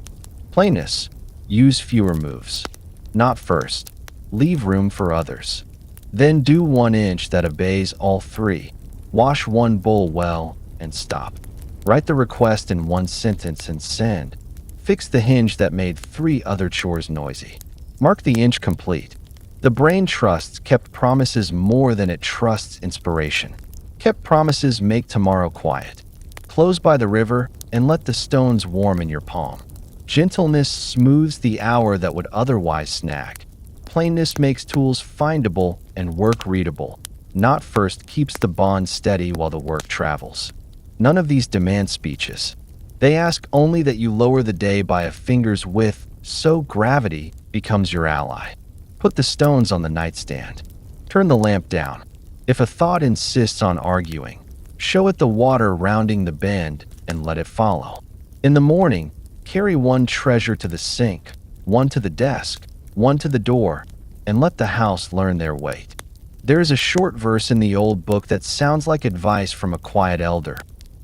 Plainness, use fewer moves. Not first, leave room for others. Then do 1 inch that obeys all 3. Wash 1 bowl well and stop. Write the request in 1 sentence and send. Fix the hinge that made 3 other chores noisy. Mark the inch complete. The brain trusts kept promises more than it trusts inspiration. Kept promises make tomorrow quiet. Close by the river and let the stones warm in your palm. Gentleness smooths the hour that would otherwise snag. Plainness makes tools findable and work readable. Not first keeps the bond steady while the work travels. None of these demand speeches. They ask only that you lower the day by a finger's width, so gravity becomes your ally. Put the stones on the nightstand. Turn the lamp down. If a thought insists on arguing, show it the water rounding the bend and let it follow. In the morning, carry 1 treasure to the sink, 1 to the desk, 1 to the door, and let the house learn their weight. There is a short verse in the old book that sounds like advice from a quiet elder.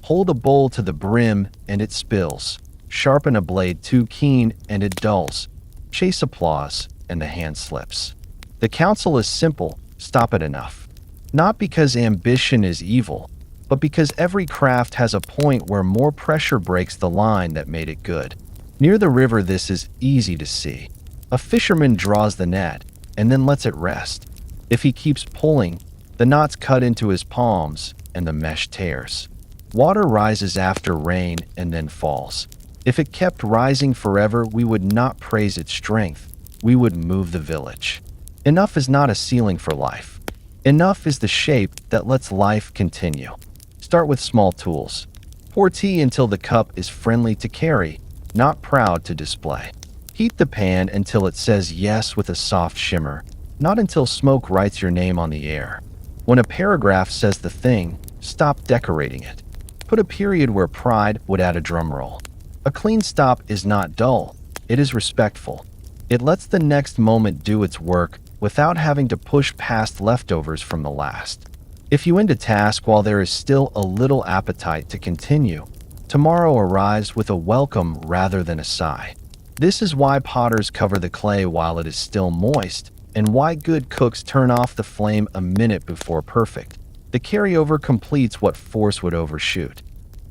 Hold a bowl to the brim and it spills. Sharpen a blade too keen and it dulls. Chase applause and the hand slips. The counsel is simple, stop it enough. Not because ambition is evil, but because every craft has a point where more pressure breaks the line that made it good. Near the river this is easy to see. A fisherman draws the net and then lets it rest. If he keeps pulling, the knots cut into his palms and the mesh tears. Water rises after rain and then falls. If it kept rising forever, we would not praise its strength. We would move the village. Enough is not a ceiling for life. Enough is the shape that lets life continue. Start with small tools. Pour tea until the cup is friendly to carry, not proud to display. Heat the pan until it says yes with a soft shimmer, not until smoke writes your name on the air. When a paragraph says the thing, stop decorating it. Put a period where pride would add a drum roll. A clean stop is not dull, it is respectful. It lets the next moment do its work without having to push past leftovers from the last. If you end a task while there is still a little appetite to continue, tomorrow arrives with a welcome rather than a sigh. This is why potters cover the clay while it is still moist, and why good cooks turn off the flame a minute before perfect. The carryover completes what force would overshoot.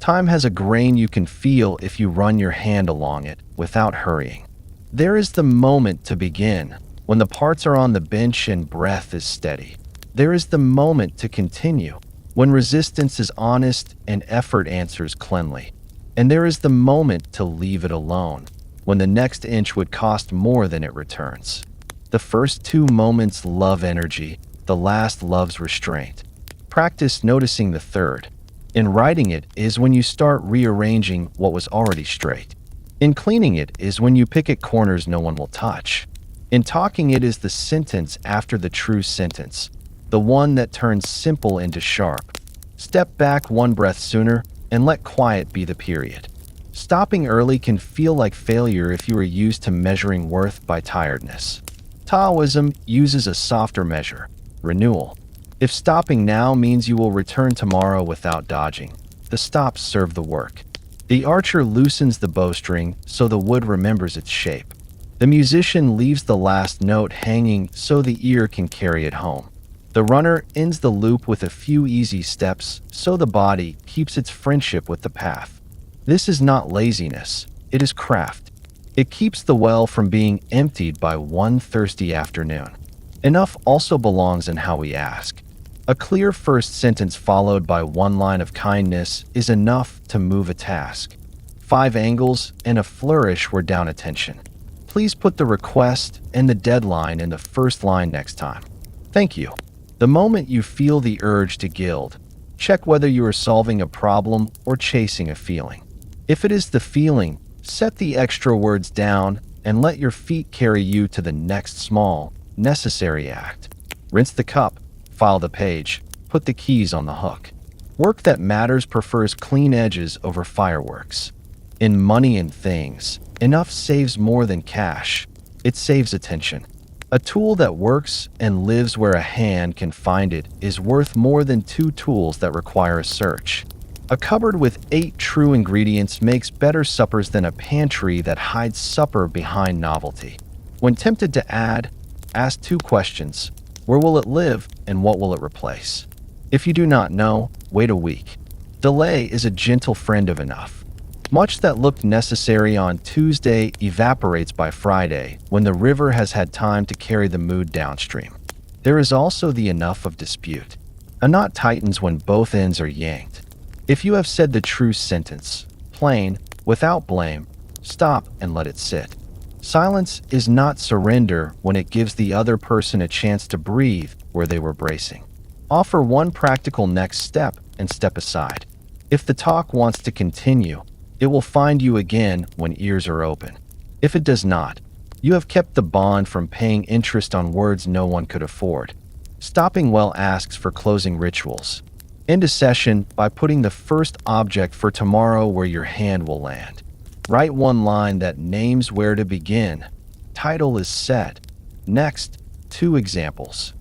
Time has a grain you can feel if you run your hand along it without hurrying. There is the moment to begin, when the parts are on the bench and breath is steady. There is the moment to continue, when resistance is honest and effort answers cleanly. And there is the moment to leave it alone, when the next inch would cost more than it returns. The first two moments love energy, the last loves restraint. Practice noticing the third. In writing it is when you start rearranging what was already straight. In cleaning it is when you pick at corners no one will touch. In talking it is the sentence after the true sentence, the one that turns simple into sharp. Step back one breath sooner and let quiet be the period. Stopping early can feel like failure if you are used to measuring worth by tiredness. Taoism uses a softer measure, renewal. If stopping now means you will return tomorrow without dodging, the stops serve the work. The archer loosens the bowstring so the wood remembers its shape. The musician leaves the last note hanging so the ear can carry it home. The runner ends the loop with a few easy steps so the body keeps its friendship with the path. This is not laziness, it is craft. It keeps the well from being emptied by one thirsty afternoon. Enough also belongs in how we ask. A clear first sentence followed by one line of kindness is enough to move a task. 5 angles and a flourish were down attention. Please put the request and the deadline in the first line next time. Thank you. The moment you feel the urge to gild, check whether you are solving a problem or chasing a feeling. If it is the feeling, set the extra words down and let your feet carry you to the next small, necessary act. Rinse the cup, file the page, put the keys on the hook. Work that matters prefers clean edges over fireworks. In money and things, enough saves more than cash. It saves attention. A tool that works and lives where a hand can find it is worth more than 2 tools that require a search. A cupboard with 8 true ingredients makes better suppers than a pantry that hides supper behind novelty. When tempted to add, ask 2 questions. Where will it live and what will it replace? If you do not know, wait a week. Delay is a gentle friend of enough. Much that looked necessary on Tuesday evaporates by Friday when the river has had time to carry the mood downstream. There is also the enough of dispute. A knot tightens when both ends are yanked. If you have said the true sentence, plain, without blame, stop and let it sit. Silence is not surrender when it gives the other person a chance to breathe where they were bracing. Offer one practical next step and step aside. If the talk wants to continue, it will find you again when ears are open. If it does not, you have kept the bond from paying interest on words no one could afford. Stopping well asks for closing rituals. End a session by putting the first object for tomorrow where your hand will land. Write one line that names where to begin. Title is set. Next, 2 examples.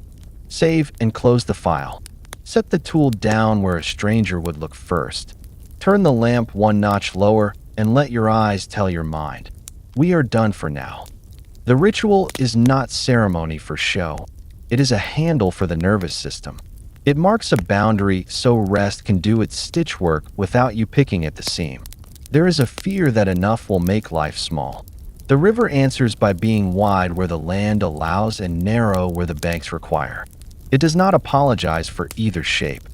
Save and close the file. Set the tool down where a stranger would look first. Turn the lamp 1 notch lower and let your eyes tell your mind. We are done for now. The ritual is not ceremony for show. It is a handle for the nervous system. It marks a boundary so rest can do its stitch work without you picking at the seam. There is a fear that enough will make life small. The river answers by being wide where the land allows and narrow where the banks require. It does not apologize for either shape.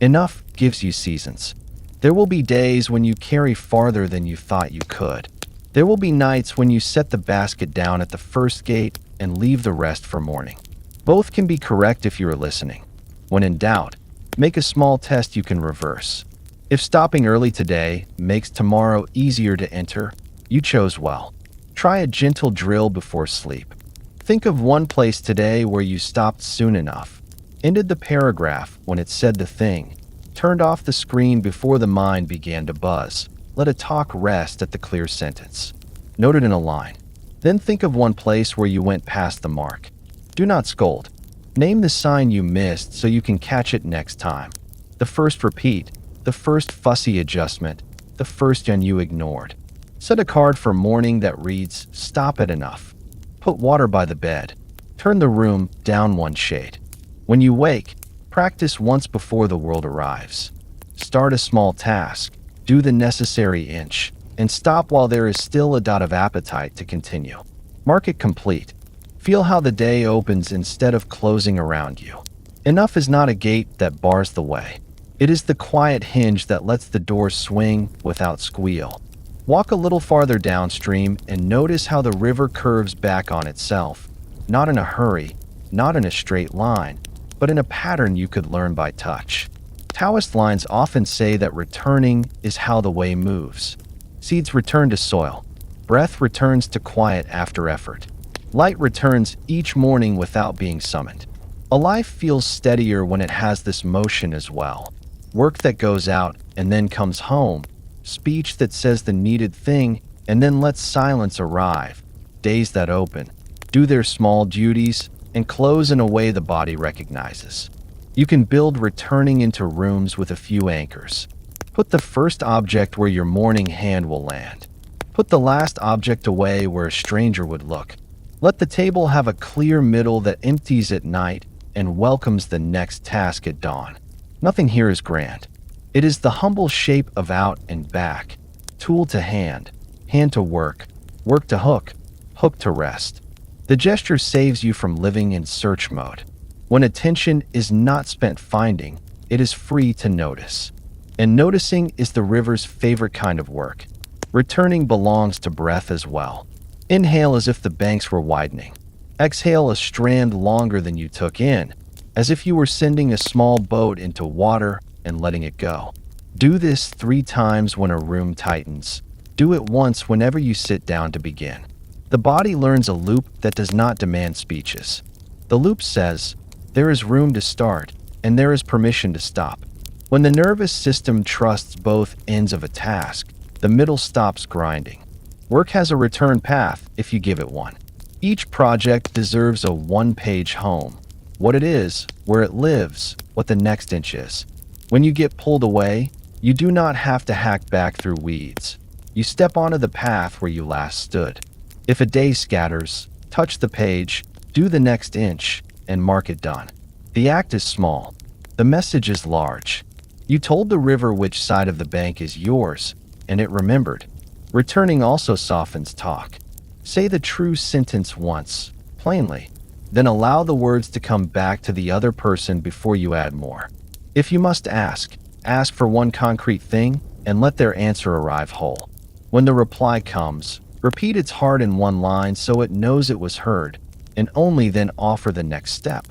Enough gives you seasons. There will be days when you carry farther than you thought you could. There will be nights when you set the basket down at the first gate and leave the rest for morning. Both can be correct if you are listening. When in doubt, make a small test you can reverse. If stopping early today makes tomorrow easier to enter, you chose well. Try a gentle drill before sleep. Think of one place today where you stopped soon enough, ended the paragraph when it said the thing, turned off the screen before the mind began to buzz, let a talk rest at the clear sentence. Note it in a line. Then think of one place where you went past the mark. Do not scold. Name the sign you missed so you can catch it next time. The first repeat, the first fussy adjustment, the first one you ignored. Set a card for morning that reads, "Stop it enough." Put water by the bed. Turn the room down one shade. When you wake, practice once before the world arrives. Start a small task, do the necessary inch, and stop while there is still a dot of appetite to continue. Mark it complete. Feel how the day opens instead of closing around you. Enough is not a gate that bars the way. It is the quiet hinge that lets the door swing without squeal. Walk a little farther downstream and notice how the river curves back on itself, not in a hurry, not in a straight line, but in a pattern you could learn by touch. Taoist lines often say that returning is how the way moves. Seeds return to soil. Breath returns to quiet after effort. Light returns each morning without being summoned. A life feels steadier when it has this motion as well. Work that goes out and then comes home. Speech that says the needed thing and then lets silence arrive. Days that open, do their small duties, and close in a way the body recognizes. You can build returning into rooms with a few anchors. Put the first object where your morning hand will land. Put the last object away where a stranger would look. Let the table have a clear middle that empties at night and welcomes the next task at dawn. Nothing here is grand. It is the humble shape of out and back, tool to hand to work, work to hook, hook to rest. The gesture saves you from living in search mode. When attention is not spent finding, it is free to notice. And noticing is the river's favorite kind of work. Returning belongs to breath as well. Inhale as if the banks were widening. Exhale a strand longer than you took in, as if you were sending a small boat into water and letting it go. Do this 3 times when a room tightens. Do it once whenever you sit down to begin. The body learns a loop that does not demand speeches. The loop says, there is room to start, and there is permission to stop. When the nervous system trusts both ends of a task, the middle stops grinding. Work has a return path if you give it one. Each project deserves a one-page home. What it is, where it lives, what the next inch is. When you get pulled away, you do not have to hack back through weeds. You step onto the path where you last stood. If a day scatters, touch the page, do the next inch, and mark it done. The act is small. The message is large. You told the river which side of the bank is yours, and it remembered. Returning also softens talk. Say the true sentence once, plainly. Then allow the words to come back to the other person before you add more. If you must ask for one concrete thing and let their answer arrive whole. When the reply comes, repeat its heart in one line so it knows it was heard, and only then offer the next step.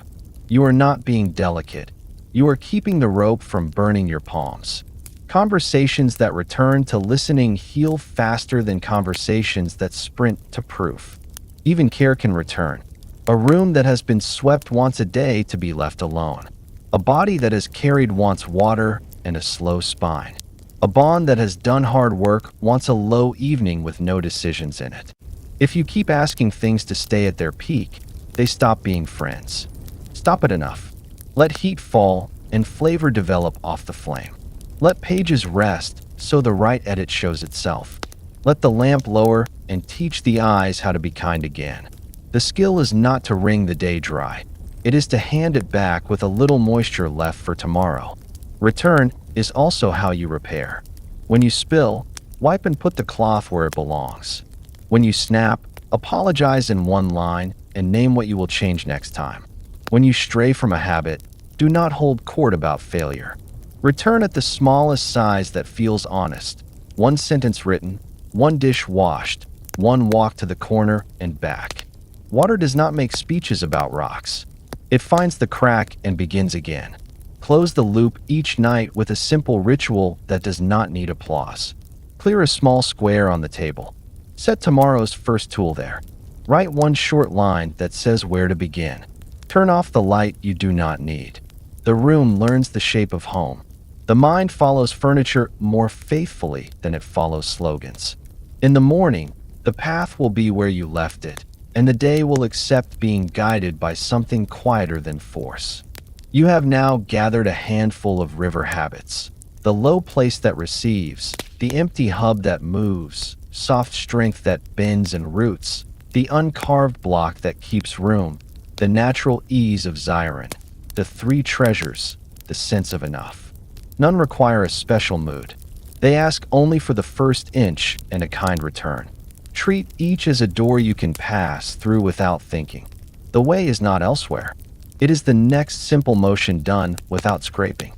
You are not being delicate. You are keeping the rope from burning your palms. Conversations that return to listening heal faster than conversations that sprint to proof. Even care can return. A room that has been swept wants a day to be left alone. A body that has carried wants water and a slow spine. A bond that has done hard work wants a low evening with no decisions in it. If you keep asking things to stay at their peak, they stop being friends. Stop it enough. Let heat fall and flavor develop off the flame. Let pages rest so the right edit shows itself. Let the lamp lower and teach the eyes how to be kind again. The skill is not to wring the day dry. It is to hand it back with a little moisture left for tomorrow. Return is also how you repair. When you spill, wipe and put the cloth where it belongs. When you snap, apologize in one line and name what you will change next time. When you stray from a habit, do not hold court about failure. Return at the smallest size that feels honest. One sentence written, one dish washed, one walk to the corner and back. Water does not make speeches about rocks. It finds the crack and begins again. Close the loop each night with a simple ritual that does not need applause. Clear a small square on the table. Set tomorrow's first tool there. Write one short line that says where to begin. Turn off the light you do not need. The room learns the shape of home. The mind follows furniture more faithfully than it follows slogans. In the morning, the path will be where you left it, and the day will accept being guided by something quieter than force. You have now gathered a handful of river habits. The low place that receives, the empty hub that moves, soft strength that bends and roots, the uncarved block that keeps room, the natural ease of Ziran, the three treasures, the sense of enough. None require a special mood. They ask only for the first inch and a kind return. Treat each as a door you can pass through without thinking. The way is not elsewhere. It is the next simple motion done without scraping.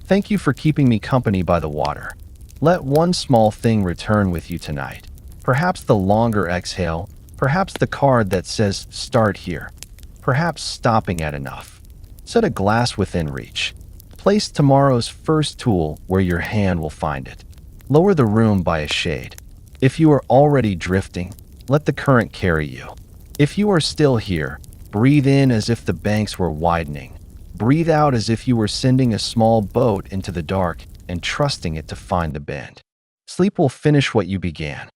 Thank you for keeping me company by the water. Let one small thing return with you tonight. Perhaps the longer exhale, perhaps the card that says start here, perhaps stopping at enough. Set a glass within reach. Place tomorrow's first tool where your hand will find it. Lower the room by a shade. If you are already drifting, let the current carry you. If you are still here, breathe in as if the banks were widening. Breathe out as if you were sending a small boat into the dark and trusting it to find the bend. Sleep will finish what you began.